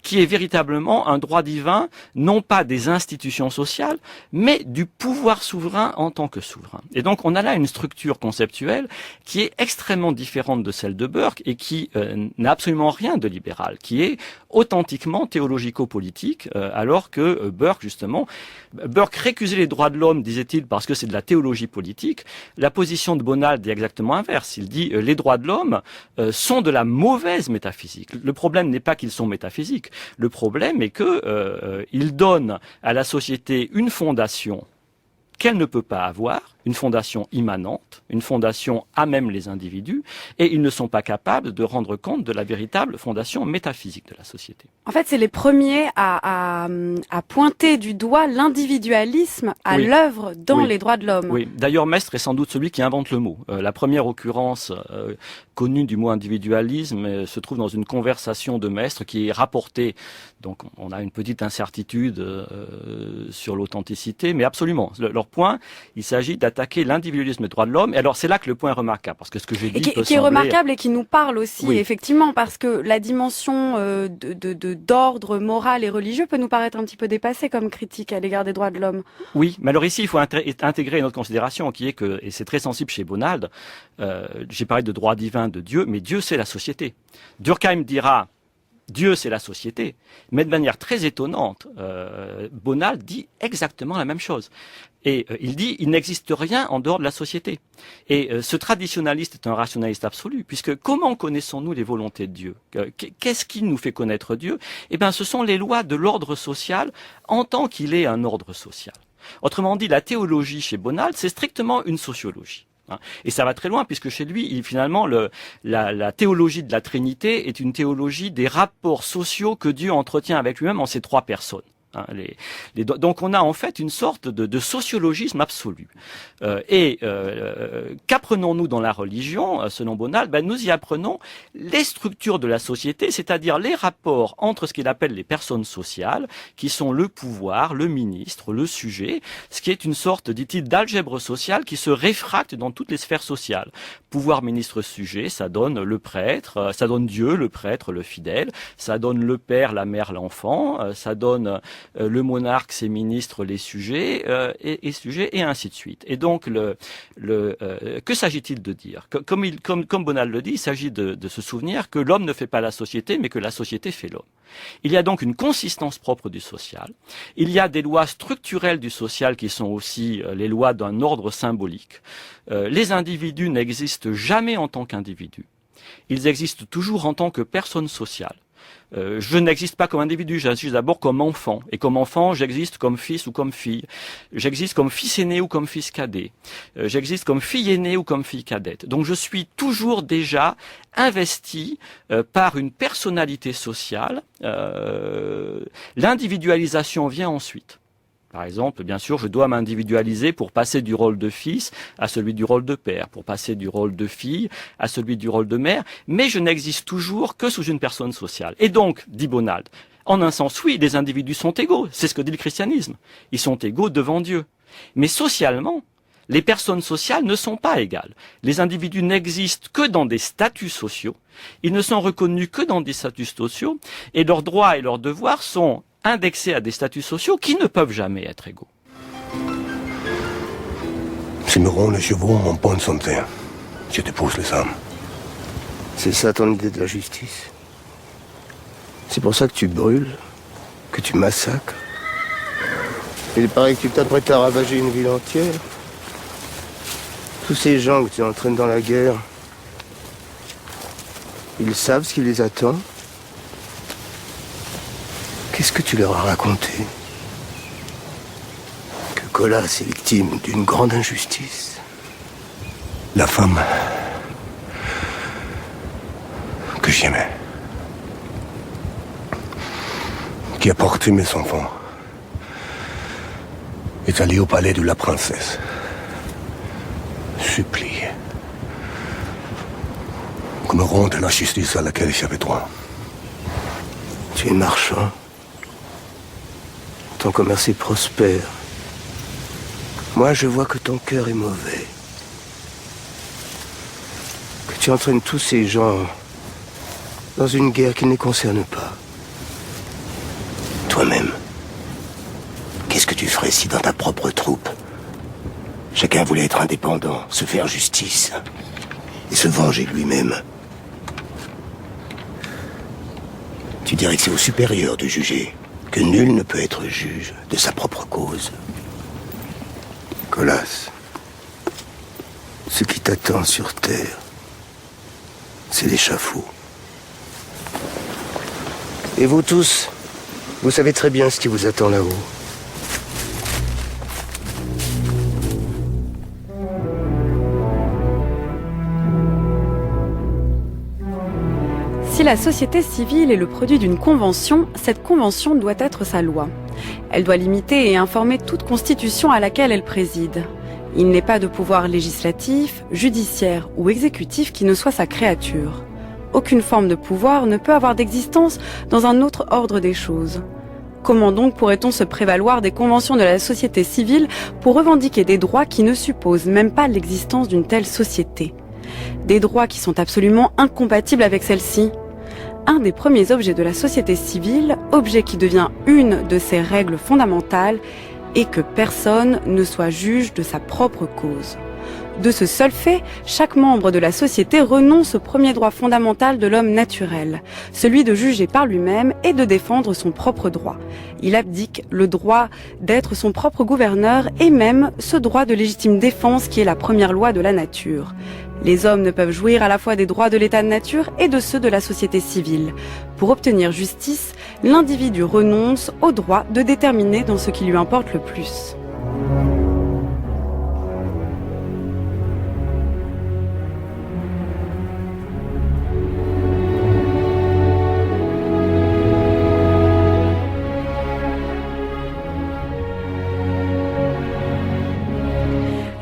qui est véritablement un droit divin, non pas des institutions sociales, mais du pouvoir souverain en tant que souverain. Et donc on a là une structure conceptuelle qui est extrêmement différente de celle de Burke et qui n'a absolument rien de libéral, qui est authentiquement théologico-politique, alors que Burke, justement, Burke récusait les droits de l'homme, disait-il, parce que c'est de la théologie politique. La position de Bonald est exactement inverse. Il dit les droits de l'homme sont de la mauvaise métaphysique. Le problème n'est pas qu'ils sont métaphysiques. Le problème est que il donne à la société une fondation qu'elle ne peut pas avoir, une fondation immanente, une fondation à même les individus, et ils ne sont pas capables de rendre compte de la véritable fondation métaphysique de la société.
En fait, c'est les premiers à pointer du doigt l'individualisme à l'œuvre dans les droits de l'homme.
Oui, d'ailleurs, Maistre est sans doute celui qui invente le mot. La première occurrence connue du mot individualisme se trouve dans une conversation de Maistre qui est rapportée. Donc, on a une petite incertitude sur l'authenticité, mais absolument. Leur point, il s'agit d'attaquer l'individualisme des droits de l'homme. Et alors, c'est là que le point est remarquable, parce que ce que j'ai dit
qui est remarquable et qui nous parle aussi, effectivement, parce que la dimension d'ordre moral et religieux peut nous paraître un petit peu dépassée comme critique à l'égard des droits de l'homme.
Oui, mais alors ici, il faut intégrer une autre considération qui est que, et c'est très sensible chez Bonald, j'ai parlé de droit divin de Dieu, mais Dieu c'est la société. Durkheim dira Dieu c'est la société, mais de manière très étonnante, Bonald dit exactement la même chose. Et il dit il n'existe rien en dehors de la société. Et ce traditionnaliste est un rationaliste absolu, puisque comment connaissons-nous les volontés de Dieu? Qu'est-ce qui nous fait connaître Dieu? Eh bien, ce sont les lois de l'ordre social en tant qu'il est un ordre social. Autrement dit, la théologie chez Bonald, c'est strictement une sociologie. Et ça va très loin, puisque chez lui, finalement, la théologie de la Trinité est une théologie des rapports sociaux que Dieu entretient avec lui-même en ces trois personnes. Donc on a en fait une sorte de sociologisme absolu. Qu'apprenons-nous dans la religion, selon Bonald? Nous y apprenons les structures de la société, c'est-à-dire les rapports entre ce qu'il appelle les personnes sociales, qui sont le pouvoir, le ministre, le sujet, ce qui est une sorte, dit-il, d'algèbre sociale qui se réfracte dans toutes les sphères sociales. Pouvoir, ministre, sujet, ça donne le prêtre, ça donne Dieu, le prêtre, le fidèle, ça donne le père, la mère, l'enfant, ça donne le monarque, ses ministres, les sujets, et ainsi de suite. Et donc, que s'agit-il de dire? Comme Bonald le dit, il s'agit de se souvenir que l'homme ne fait pas la société, mais que la société fait l'homme. Il y a donc une consistance propre du social. Il y a des lois structurelles du social qui sont aussi les lois d'un ordre symbolique. Les individus n'existent jamais en tant qu'individus. Ils existent toujours en tant que personnes sociales. Je n'existe pas comme individu, j'existe d'abord comme enfant. Et comme enfant, j'existe comme fils ou comme fille. J'existe comme fils aîné ou comme fils cadet. J'existe comme fille aînée ou comme fille cadette. Donc je suis toujours déjà investi par une personnalité sociale. L'individualisation vient ensuite. Par exemple, bien sûr, je dois m'individualiser pour passer du rôle de fils à celui du rôle de père, pour passer du rôle de fille à celui du rôle de mère, mais je n'existe toujours que sous une personne sociale. Et donc, dit Bonald, en un sens, oui, les individus sont égaux, c'est ce que dit le christianisme. Ils sont égaux devant Dieu. Mais socialement, les personnes sociales ne sont pas égales. Les individus n'existent que dans des statuts sociaux, ils ne sont reconnus que dans des statuts sociaux, et leurs droits et leurs devoirs sont indexés à des statuts sociaux qui ne peuvent jamais être égaux.
Si me rend les chevaux en bonne santé, je dépose les âmes.
C'est ça ton idée de la justice? C'est pour ça que tu brûles, que tu massacres? Il paraît que tu t'apprêtes à ravager une ville entière. Tous ces gens que tu entraînes dans la guerre, ils savent ce qui les attend? Qu'est-ce que tu leur as raconté? Que Colas est victime d'une grande injustice.
La femme que j'aimais, qui a porté mes enfants, est allée au palais de la princesse, supplier qu'on me rende la justice à laquelle j'avais droit.
Tu es marchand. Ton commerce est prospère. Moi, je vois que ton cœur est mauvais. Que tu entraînes tous ces gens dans une guerre qui ne les concerne pas. Toi-même, qu'est-ce que tu ferais si dans ta propre troupe, chacun voulait être indépendant, se faire justice et se venger lui-même? Tu dirais que c'est au supérieur de juger, que nul ne peut être juge de sa propre cause. Colas, ce qui t'attend sur terre, c'est l'échafaud. Et vous tous, vous savez très bien ce qui vous attend là-haut.
Si la société civile est le produit d'une convention, cette convention doit être sa loi. Elle doit limiter et informer toute constitution à laquelle elle préside. Il n'est pas de pouvoir législatif, judiciaire ou exécutif qui ne soit sa créature. Aucune forme de pouvoir ne peut avoir d'existence dans un autre ordre des choses. Comment donc pourrait-on se prévaloir des conventions de la société civile pour revendiquer des droits qui ne supposent même pas l'existence d'une telle société? Des droits qui sont absolument incompatibles avec celle-ci. Un des premiers objets de la société civile, objet qui devient une de ses règles fondamentales, est que personne ne soit juge de sa propre cause. De ce seul fait, chaque membre de la société renonce au premier droit fondamental de l'homme naturel, celui de juger par lui-même et de défendre son propre droit. Il abdique le droit d'être son propre gouverneur et même ce droit de légitime défense qui est la première loi de la nature. Les hommes ne peuvent jouir à la fois des droits de l'état de nature et de ceux de la société civile. Pour obtenir justice, l'individu renonce au droit de déterminer dans ce qui lui importe le plus.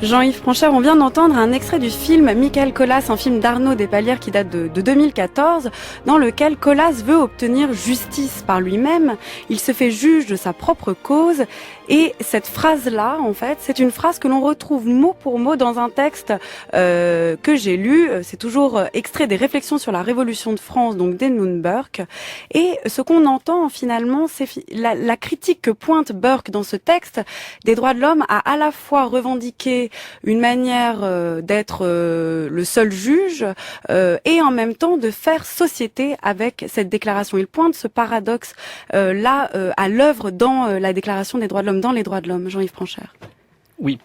Jean-Yves Franchère, on vient d'entendre un extrait du film Michael Colas, un film d'Arnaud Despalières qui date de 2014, dans lequel Colas veut obtenir justice par lui-même. Il se fait juge de sa propre cause. Et cette phrase-là, en fait, c'est une phrase que l'on retrouve mot pour mot dans un texte que j'ai lu. C'est toujours extrait des Réflexions sur la Révolution de France, donc d'Edmund Burke. Et ce qu'on entend finalement, c'est la critique que pointe Burke dans ce texte des droits de l'homme à la fois revendiqué une manière d'être le seul juge et en même temps de faire société avec cette déclaration. Il pointe ce paradoxe là à l'œuvre dans la Déclaration des droits de l'homme, dans les droits de l'homme. Jean-Yves Franchère.
Oui.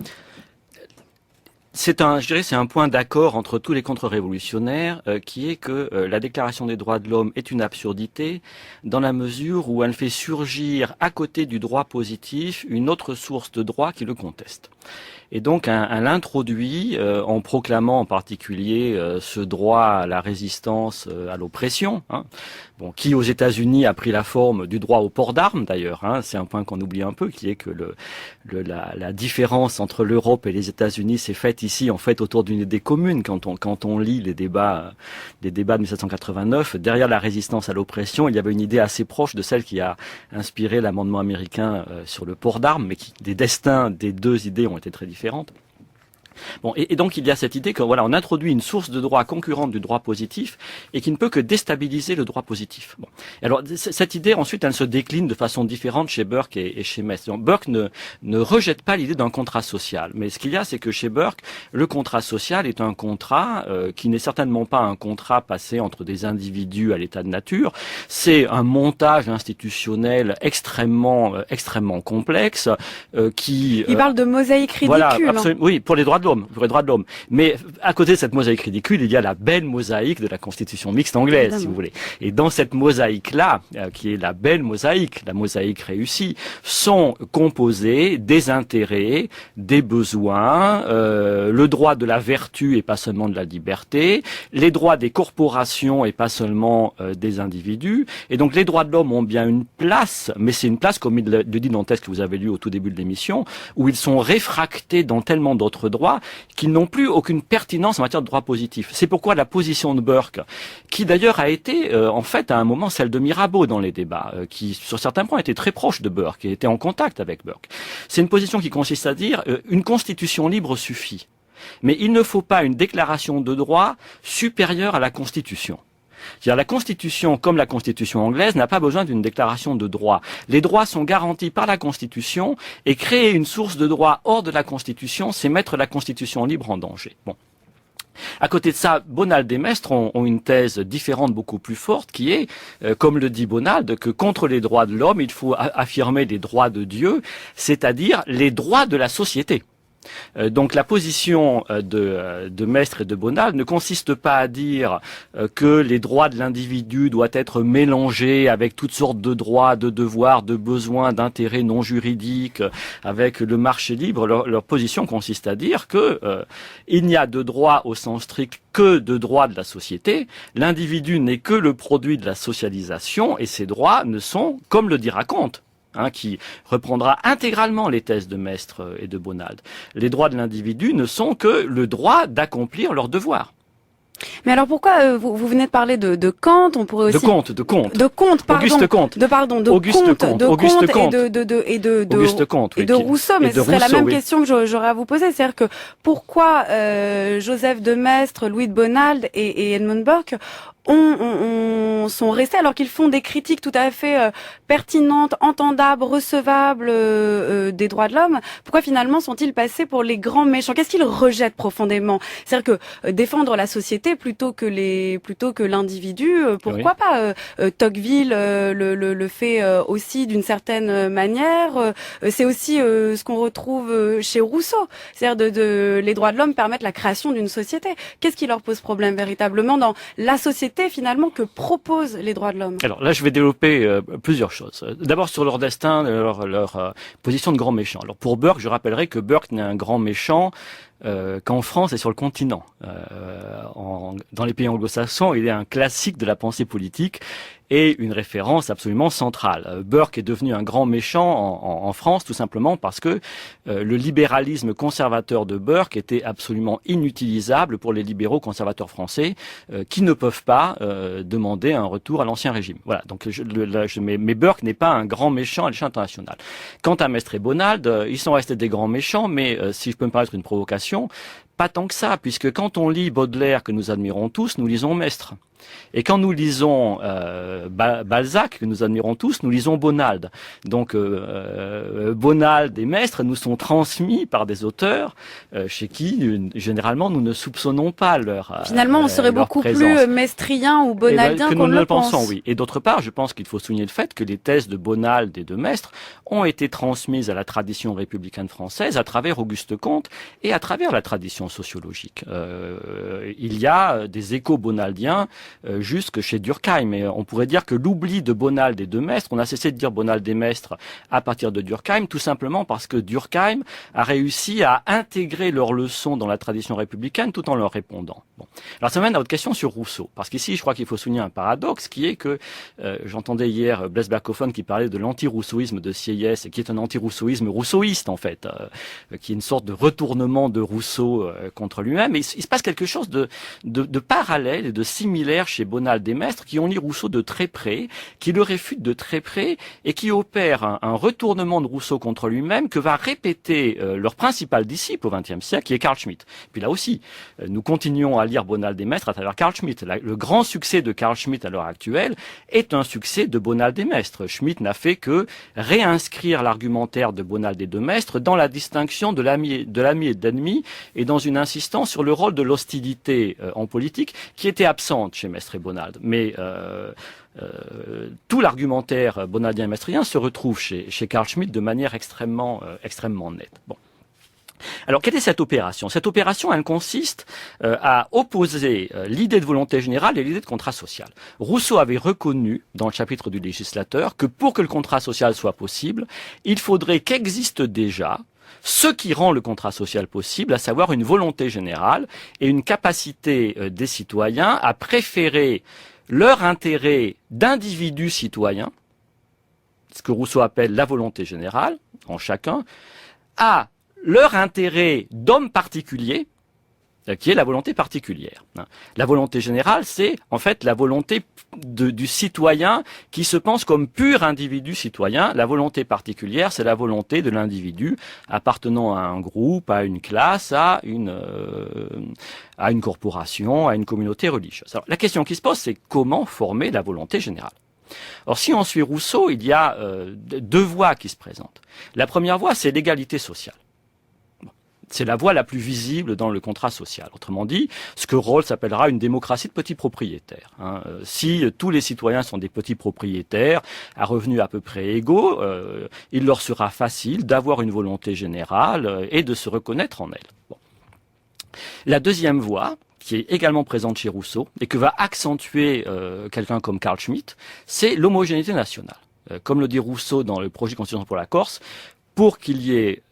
c'est un point d'accord entre tous les contre-révolutionnaires qui est que la Déclaration des droits de l'homme est une absurdité dans la mesure où elle fait surgir à côté du droit positif une autre source de droit qui le conteste. Et donc, elle introduit, en proclamant en particulier ce droit à la résistance à l'oppression, qui aux États-Unis a pris la forme du droit au port d'armes d'ailleurs. C'est un point qu'on oublie un peu, qui est que la différence entre l'Europe et les États-Unis s'est faite ici en fait autour d'une idée commune. Quand on lit les débats de 1789, derrière la résistance à l'oppression, il y avait une idée assez proche de celle qui a inspiré l'amendement américain sur le port d'armes, mais des destins des deux idées ont été très différentes. Bon, et donc il y a cette idée que voilà, on introduit une source de droit concurrente du droit positif et qui ne peut que déstabiliser le droit positif. Bon. Alors cette idée ensuite elle se décline de façon différente chez Burke et chez Mestre. Donc, Burke ne rejette pas l'idée d'un contrat social, mais ce qu'il y a c'est que chez Burke le contrat social est un contrat qui n'est certainement pas un contrat passé entre des individus à l'état de nature. C'est un montage institutionnel extrêmement complexe qui.
Il parle de mosaïque ridicule.
Voilà, absolument, oui, pour les droits de l'homme. Mais à côté de cette mosaïque ridicule, il y a la belle mosaïque de la Constitution mixte anglaise, évidemment, si vous voulez. Et dans cette mosaïque-là, qui est la belle mosaïque, la mosaïque réussie, sont composés des intérêts, des besoins, le droit de la vertu et pas seulement de la liberté, les droits des corporations et pas seulement des individus. Et donc les droits de l'homme ont bien une place, mais c'est une place, comme il le dit dans le texte que vous avez lu au tout début de l'émission, où ils sont réfractés dans tellement d'autres droits qu'ils n'ont plus aucune pertinence en matière de droit positif. C'est pourquoi la position de Burke, qui d'ailleurs a été en fait à un moment celle de Mirabeau dans les débats, qui sur certains points était très proche de Burke et était en contact avec Burke, c'est une position qui consiste à dire une constitution libre suffit, mais il ne faut pas une déclaration de droit supérieure à la Constitution. C'est-à-dire la Constitution, comme la Constitution anglaise, n'a pas besoin d'une déclaration de droit. Les droits sont garantis par la Constitution et créer une source de droit hors de la Constitution, c'est mettre la Constitution libre en danger. Bon. À côté de ça, Bonald et Mestre ont une thèse différente, beaucoup plus forte, qui est, comme le dit Bonald, que contre les droits de l'homme, il faut affirmer les droits de Dieu, c'est-à-dire les droits de la société. Donc la position de Mestre et de Bonald ne consiste pas à dire que les droits de l'individu doivent être mélangés avec toutes sortes de droits, de devoirs, de besoins, d'intérêts non juridiques, avec le marché libre. Leur position consiste à dire que il n'y a de droits au sens strict que de droits de la société. L'individu n'est que le produit de la socialisation et ces droits ne sont, comme le dira Kant, qui reprendra intégralement les thèses de Mestre et de Bonald. Les droits de l'individu ne sont que le droit d'accomplir leurs devoirs.
Mais alors pourquoi vous venez de parler de Kant, on pourrait aussi
de Comte,
pardon,
Auguste Comte,
Auguste Comte,
Auguste Comte
et de Rousseau, mais ce serait la même question que j'aurais à vous poser, c'est-à-dire que pourquoi Joseph de Maistre, Louis de Bonald et Edmund Burke sont restés alors qu'ils font des critiques tout à fait pertinentes, entendables, recevables des droits de l'homme. Pourquoi finalement sont-ils passés pour les grands méchants? Qu'est-ce qu'ils rejettent profondément? C'est-à-dire que défendre la société plutôt que l'individu, pourquoi pas? Tocqueville le fait aussi d'une certaine manière. C'est aussi ce qu'on retrouve chez Rousseau. C'est-à-dire les droits de l'homme permettent la création d'une société. Qu'est-ce qui leur pose problème véritablement dans la société finalement que proposent les droits de l'homme?
Alors là, je vais développer plusieurs choses. D'abord sur leur destin, leur position de grand méchant. Alors pour Burke, je rappellerai que Burke n'est un grand méchant qu'en France et sur le continent. Dans les pays anglo-saxons, il est un classique de la pensée politique et une référence absolument centrale. Burke est devenu un grand méchant en France tout simplement parce que le libéralisme conservateur de Burke était absolument inutilisable pour les libéraux conservateurs français qui ne peuvent pas demander un retour à l'ancien régime. Voilà, donc mais Burke n'est pas un grand méchant à l'échelle internationale. Quant à Mestre et Bonald, ils sont restés des grands méchants, mais si je peux me permettre une provocation, pas tant que ça, puisque quand on lit Baudelaire, que nous admirons tous, nous lisons Mestre. Et quand nous lisons Balzac, que nous admirons tous, nous lisons Bonald. Donc Bonald et Mestre nous sont transmis par des auteurs chez qui, généralement, nous ne soupçonnons pas leur
Finalement, on serait beaucoup
présence.
plus mestrien ou bonaldien
que
qu'on
nous
ne
le
le pense.
pensons, oui. Et d'autre part, je pense qu'il faut souligner le fait que les thèses de Bonald et de Mestre ont été transmises à la tradition républicaine française à travers Auguste Comte et à travers la tradition sociologique. Il y a des échos bonaldiens jusque chez Durkheim. Et on pourrait dire que l'oubli de Bonald et de Maistre, on a cessé de dire Bonald et Maistre à partir de Durkheim, tout simplement parce que Durkheim a réussi à intégrer leurs leçons dans la tradition républicaine tout en leur répondant. Bon. Alors ça mène à votre question sur Rousseau, parce qu'ici je crois qu'il faut souligner un paradoxe qui est que j'entendais hier Blaise Blackhoffen qui parlait de l'anti-rousseauisme de Sieyès, et qui est un anti-rousseauisme rousseauiste en fait, qui est une sorte de retournement de Rousseau contre lui-même. Et il se passe quelque chose de parallèle et de similaire chez Bonald et Maistre, qui ont lu Rousseau de très près, qui le réfutent de très près, et qui opèrent un retournement de Rousseau contre lui-même que va répéter leur principal disciple au XXe siècle, qui est Carl Schmitt. Puis là aussi, nous continuons à lire Bonald et Maistre à travers Carl Schmitt. Le grand succès de Carl Schmitt à l'heure actuelle est un succès de Bonald et Maistre. Schmitt n'a fait que réinscrire l'argumentaire de Bonald et de Maistre dans la distinction de l'ami et de l'ennemi, et dans une insistance sur le rôle de l'hostilité en politique qui était absente chez Maistre et Bonald. Mais tout l'argumentaire bonaldien et maistrien se retrouve chez Carl Schmitt de manière extrêmement nette. Bon. Alors, quelle est cette opération? Cette opération, elle consiste à opposer l'idée de volonté générale et l'idée de contrat social. Rousseau avait reconnu, dans le chapitre du législateur, que pour que le contrat social soit possible, il faudrait qu'existe déjà ce qui rend le contrat social possible, à savoir une volonté générale et une capacité des citoyens à préférer leur intérêt d'individus citoyens, ce que Rousseau appelle la volonté générale, en chacun, à leur intérêt d'homme particulier, qui est la volonté particulière. La volonté générale, c'est en fait la volonté du citoyen qui se pense comme pur individu citoyen. La volonté particulière, c'est la volonté de l'individu appartenant à un groupe, à une classe, à une corporation, à une communauté religieuse. Alors, la question qui se pose, c'est comment former la volonté générale? Or, si on suit Rousseau, il y a deux voies qui se présentent. La première voie, c'est l'égalité sociale. C'est la voie la plus visible dans le contrat social. Autrement dit, ce que Rawls appellera une démocratie de petits propriétaires. Si tous les citoyens sont des petits propriétaires à revenus à peu près égaux, il leur sera facile d'avoir une volonté générale et de se reconnaître en elle. Bon. La deuxième voie, qui est également présente chez Rousseau et que va accentuer quelqu'un comme Carl Schmitt, c'est l'homogénéité nationale. Comme le dit Rousseau dans le projet de constitution pour la Corse, pour qu'il y ait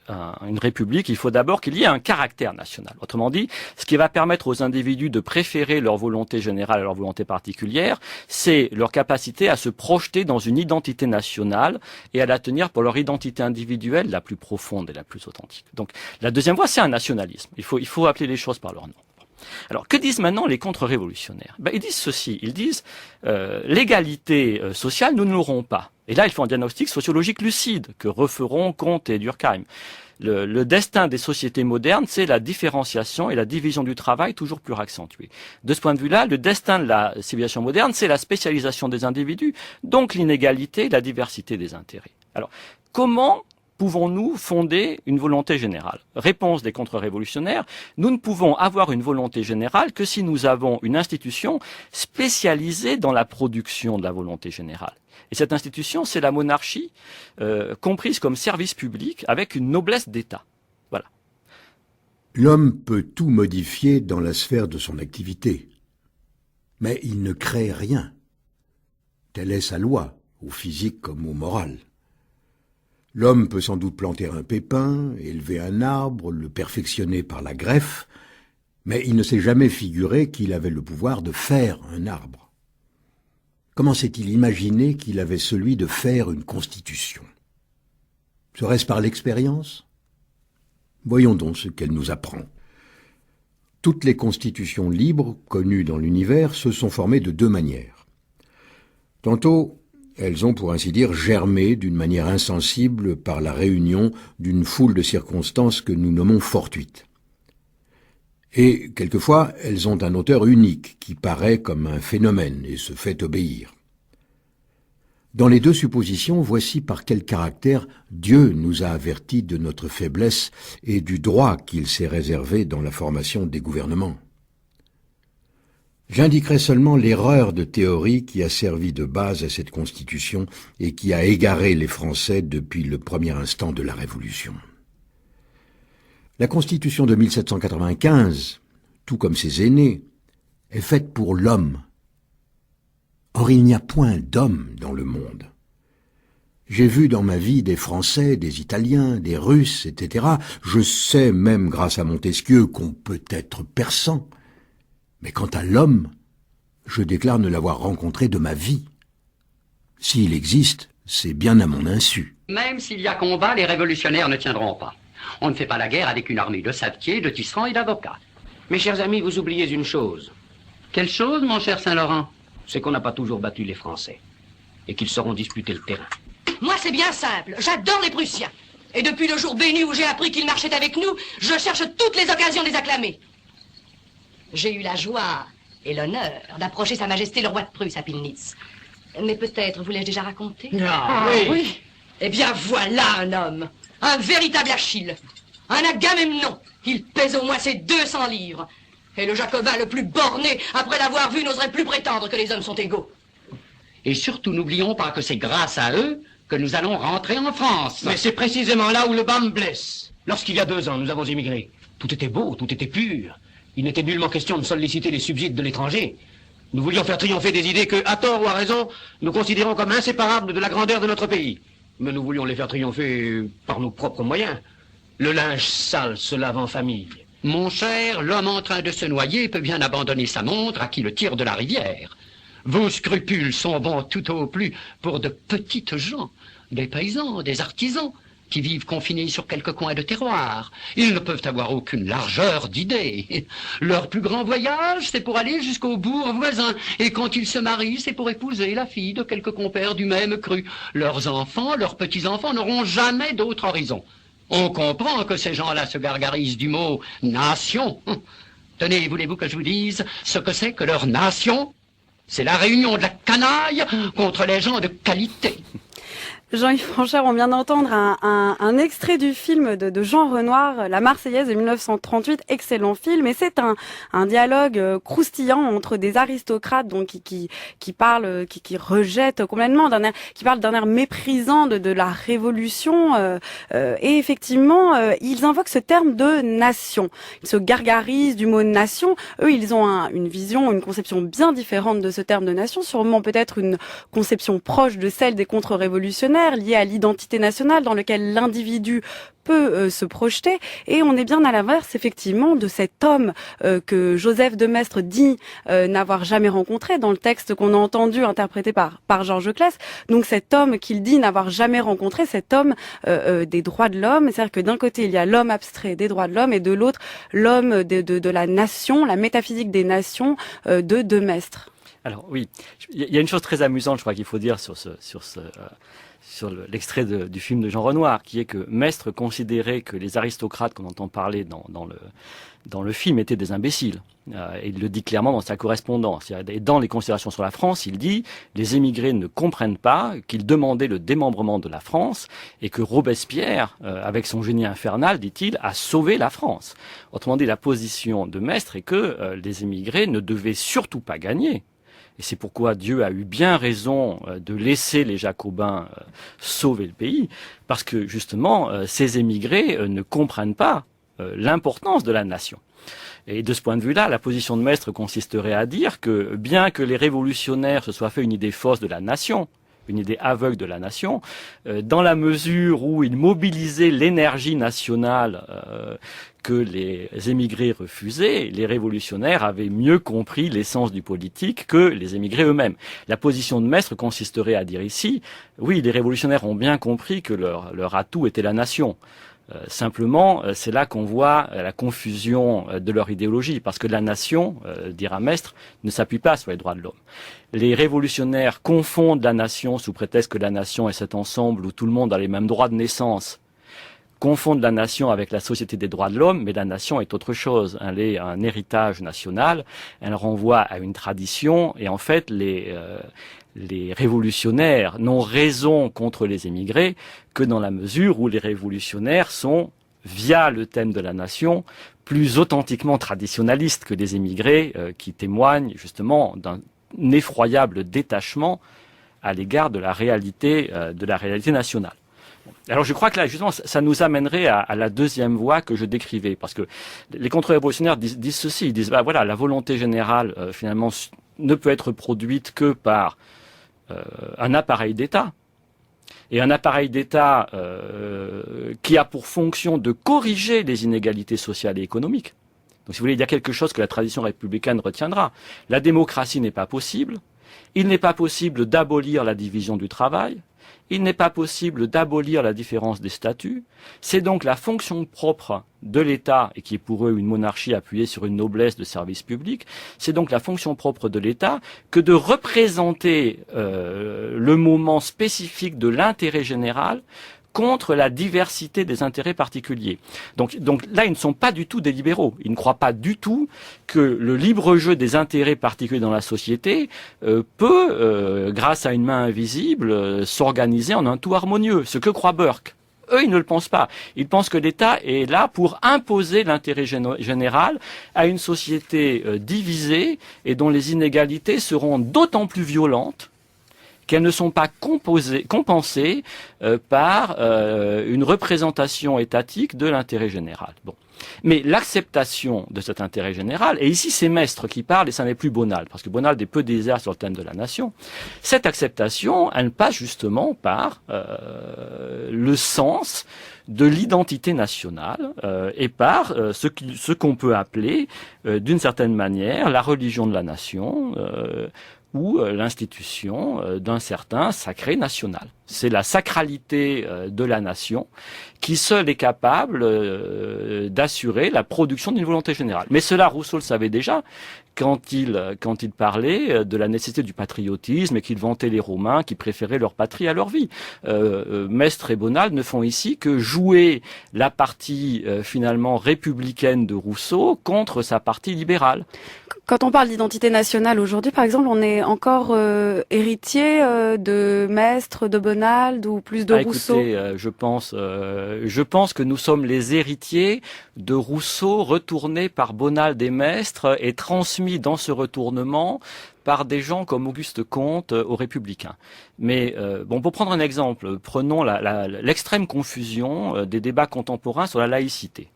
une république, il faut d'abord qu'il y ait un caractère national. Autrement dit, ce qui va permettre aux individus de préférer leur volonté générale à leur volonté particulière, c'est leur capacité à se projeter dans une identité nationale et à la tenir pour leur identité individuelle la plus profonde et la plus authentique. Donc, la deuxième voie, c'est un nationalisme. Il faut appeler les choses par leur nom. Alors, que disent maintenant les contre-révolutionnaires? Ils disent ceci, ils disent l'égalité sociale, nous ne l'aurons pas. Et là, il faut un diagnostic sociologique lucide que referont Comte et Durkheim. Le destin des sociétés modernes, c'est la différenciation et la division du travail toujours plus accentuée. De ce point de vue-là, le destin de la civilisation moderne, c'est la spécialisation des individus, donc l'inégalité, la diversité des intérêts. Alors, comment pouvons-nous fonder une volonté générale? Réponse des contre-révolutionnaires, nous ne pouvons avoir une volonté générale que si nous avons une institution spécialisée dans la production de la volonté générale. Et cette institution, c'est la monarchie, comprise comme service public avec une noblesse d'État. Voilà.
L'homme peut tout modifier dans la sphère de son activité, mais il ne crée rien. Telle est sa loi, au physique comme au moral. L'homme peut sans doute planter un pépin, élever un arbre, le perfectionner par la greffe, mais il ne s'est jamais figuré qu'il avait le pouvoir de faire un arbre. Comment s'est-il imaginé qu'il avait celui de faire une constitution? Serait-ce par l'expérience? Voyons donc ce qu'elle nous apprend. Toutes les constitutions libres, connues dans l'univers, se sont formées de deux manières. Tantôt, elles ont, pour ainsi dire, germé d'une manière insensible par la réunion d'une foule de circonstances que nous nommons fortuites. Et, quelquefois, elles ont un auteur unique qui paraît comme un phénomène et se fait obéir. Dans les deux suppositions, voici par quel caractère Dieu nous a avertis de notre faiblesse et du droit qu'il s'est réservé dans la formation des gouvernements. J'indiquerai seulement l'erreur de théorie qui a servi de base à cette Constitution et qui a égaré les Français depuis le premier instant de la Révolution. La Constitution de 1795, tout comme ses aînés, est faite pour l'homme. Or, il n'y a point d'homme dans le monde. J'ai vu dans ma vie des Français, des Italiens, des Russes, etc. Je sais même, grâce à Montesquieu, qu'on peut être persan. Mais quant à l'homme, je déclare ne l'avoir rencontré de ma vie. S'il existe, c'est bien à mon insu.
Même s'il y a combat, les révolutionnaires ne tiendront pas. On ne fait pas la guerre avec une armée de savetiers, de tisserands et d'avocats.
Mes chers amis, vous oubliez une chose.
Quelle chose, mon cher Saint-Laurent?
C'est qu'on n'a pas toujours battu les Français. Et qu'ils sauront disputer le terrain.
Moi, c'est bien simple. J'adore les Prussiens. Et depuis le jour béni où j'ai appris qu'ils marchaient avec nous, je cherche toutes les occasions de les acclamer. J'ai eu la joie et l'honneur d'approcher Sa Majesté le roi de Prusse à Pillnitz. Mais peut-être vous l'ai-je déjà raconté?
Oui.
Eh bien, voilà un homme. Un véritable Achille. Un Agamemnon. Il pèse au moins ses 200 livres. Et le Jacobin le plus borné, après l'avoir vu, n'oserait plus prétendre que les hommes sont égaux.
Et surtout, n'oublions pas que c'est grâce à eux que nous allons rentrer en France.
Mais c'est précisément là où le bas me blesse. Lorsqu'il y a 2 ans, nous avons émigré, tout était beau, tout était pur. Il n'était nullement question de solliciter les subsides de l'étranger. Nous voulions faire triompher des idées que, à tort ou à raison, nous considérons comme inséparables de la grandeur de notre pays. Mais nous voulions les faire triompher par nos propres moyens. Le linge sale se lave en famille.
Mon cher, l'homme en train de se noyer peut bien abandonner sa montre à qui le tire de la rivière. Vos scrupules sont bons tout au plus pour de petites gens, des paysans, des artisans, qui vivent confinés sur quelques coins de terroir. Ils ne peuvent avoir aucune largeur d'idées. Leur plus grand voyage, c'est pour aller jusqu'au bourg voisin. Et quand ils se marient, c'est pour épouser la fille de quelques compères du même cru. Leurs enfants, leurs petits-enfants n'auront jamais d'autre horizon. On comprend que ces gens-là se gargarisent du mot « nation ». Tenez, voulez-vous que je vous dise ce que c'est que leur nation? C'est la réunion de la canaille contre les gens de qualité.
Jean-Yves Franchère, on vient d'entendre un extrait du film de Jean Renoir, La Marseillaise de 1938, excellent film, et c'est un dialogue croustillant entre des aristocrates donc qui parlent, qui rejettent complètement, qui parlent d'un air méprisant de la Révolution, et effectivement, ils invoquent ce terme de nation. Ils se gargarisent du mot nation. Eux, ils ont une vision, une conception bien différente de ce terme de nation, sûrement peut-être une conception proche de celle des contre-révolutionnaires, lié à l'identité nationale dans lequel l'individu peut se projeter, et on est bien à l'inverse effectivement de cet homme que Joseph de Maistre dit n'avoir jamais rencontré dans le texte qu'on a entendu interprété par Georges Claes. Donc cet homme qu'il dit n'avoir jamais rencontré, cet homme des droits de l'homme, c'est-à-dire que d'un côté il y a l'homme abstrait des droits de l'homme et de l'autre l'homme de la nation, la métaphysique des nations de Maistre.
Alors oui, il y a une chose très amusante, je crois qu'il faut dire sur l'extrait du film de Jean Renoir, qui est que Maistre considérait que les aristocrates qu'on entend parler dans le film étaient des imbéciles. Et il le dit clairement dans sa correspondance. Et dans les considérations sur la France, il dit « Les émigrés ne comprennent pas qu'il demandait le démembrement de la France et que Robespierre, avec son génie infernal, dit-il, a sauvé la France. » Autrement dit, la position de Maistre est que les émigrés ne devaient surtout pas gagner. Et c'est pourquoi Dieu a eu bien raison de laisser les Jacobins sauver le pays, parce que justement, ces émigrés ne comprennent pas l'importance de la nation. Et de ce point de vue-là, la position de Maistre consisterait à dire que bien que les révolutionnaires se soient fait une idée fausse de la nation, une idée aveugle de la nation, dans la mesure où ils mobilisaient l'énergie nationale que les émigrés refusaient, les révolutionnaires avaient mieux compris l'essence du politique que les émigrés eux-mêmes. La position de Maistre consisterait à dire ici, oui, les révolutionnaires ont bien compris que leur atout était la nation. Simplement, c'est là qu'on voit la confusion de leur idéologie, parce que la nation, dira Maistre, ne s'appuie pas sur les droits de l'homme. Les révolutionnaires confondent la nation sous prétexte que la nation est cet ensemble où tout le monde a les mêmes droits de naissance, confondent la nation avec la société des droits de l'homme, mais la nation est autre chose. Elle est un héritage national, elle renvoie à une tradition, et en fait, les révolutionnaires n'ont raison contre les émigrés que dans la mesure où les révolutionnaires sont, via le thème de la nation, plus authentiquement traditionnalistes que les émigrés qui témoignent justement d'un effroyable détachement à l'égard de la réalité nationale. Alors je crois que là, justement, ça nous amènerait à la deuxième voie que je décrivais, parce que les contre-révolutionnaires disent ceci, ils disent, voilà, la volonté générale, finalement, ne peut être produite que par un appareil d'État, et un appareil d'État qui a pour fonction de corriger les inégalités sociales et économiques. Donc si vous voulez, il y a quelque chose que la tradition républicaine retiendra. La démocratie n'est pas possible, il n'est pas possible d'abolir la division du travail, il n'est pas possible d'abolir la différence des statuts. C'est donc la fonction propre de l'État, et qui est pour eux une monarchie appuyée sur une noblesse de service public, c'est donc la fonction propre de l'État que de représenter le moment spécifique de l'intérêt général contre la diversité des intérêts particuliers. Donc là, ils ne sont pas du tout des libéraux. Ils ne croient pas du tout que le libre jeu des intérêts particuliers dans la société peut, grâce à une main invisible, s'organiser en un tout harmonieux. Ce que croit Burke. Eux, ils ne le pensent pas. Ils pensent que l'État est là pour imposer l'intérêt général à une société divisée et dont les inégalités seront d'autant plus violentes qu'elles ne sont pas compensées par une représentation étatique de l'intérêt général. Bon. Mais l'acceptation de cet intérêt général, et ici c'est Mestre qui parle et ça n'est plus Bonald, parce que Bonald est peu désert sur le thème de la nation, cette acceptation, elle passe justement par le sens de l'identité nationale et par ce qu'on peut appeler d'une certaine manière la religion de la nation, ou l'institution d'un certain sacré national. C'est la sacralité de la nation qui seule est capable d'assurer la production d'une volonté générale. Mais cela, Rousseau le savait déjà quand il parlait de la nécessité du patriotisme et qu'il vantait les Romains qui préféraient leur patrie à leur vie. Mestre et Bonald ne font ici que jouer la partie finalement républicaine de Rousseau contre sa partie libérale.
Quand on parle d'identité nationale aujourd'hui, par exemple, on est encore héritier de Mestre, de Bonald ou plus de Rousseau.
Écoutez, je pense que nous sommes les héritiers de Rousseau retournés par Bonald et Mestre et transmis dans ce retournement par des gens comme Auguste Comte aux Républicains. Mais pour prendre un exemple, prenons l'extrême confusion des débats contemporains sur la laïcité,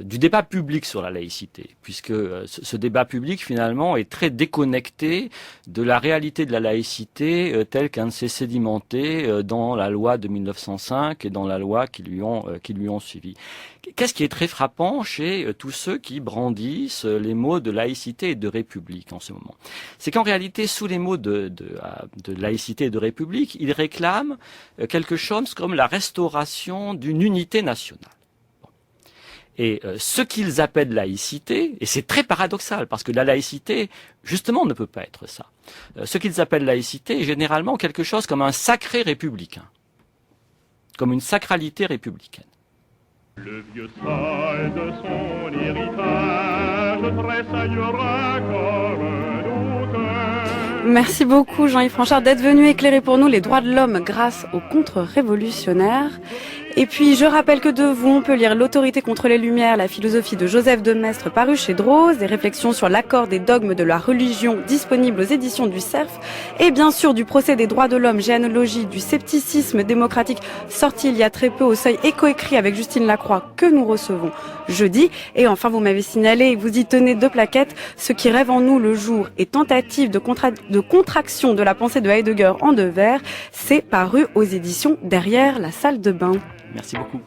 du débat public sur la laïcité, puisque ce débat public finalement est très déconnecté de la réalité de la laïcité telle qu'elle s'est sédimentée dans la loi de 1905 et dans la loi qui lui ont suivi. Qu'est-ce qui est très frappant chez tous ceux qui brandissent les mots de laïcité et de république en ce moment? C'est qu'en réalité, sous les mots de laïcité et de république, ils réclament quelque chose comme la restauration d'une unité nationale. Et ce qu'ils appellent laïcité, et c'est très paradoxal, parce que la laïcité, justement, ne peut pas être ça. Ce qu'ils appellent laïcité est généralement quelque chose comme un sacré républicain, comme une sacralité républicaine.
Le vieux sage de son héritage tressaillera comme nous.
Merci beaucoup Jean-Yves Franchard d'être venu éclairer pour nous les droits de l'homme grâce aux contre-révolutionnaires. Et puis je rappelle que de vous, on peut lire L'autorité contre les Lumières, la philosophie de Joseph de Maistre paru chez Droz, des réflexions sur l'accord des dogmes de la religion disponibles aux éditions du Cerf, et bien sûr du procès des droits de l'homme, généalogie du scepticisme démocratique sorti il y a très peu au Seuil et coécrit avec Justine Lacroix que nous recevons jeudi. Et enfin vous m'avez signalé, vous y tenez 2 plaquettes, Ce qui rêve en nous le jour et tentative de contraction de la pensée de Heidegger en 2 vers, c'est paru aux éditions Derrière la salle de bain.
Merci beaucoup.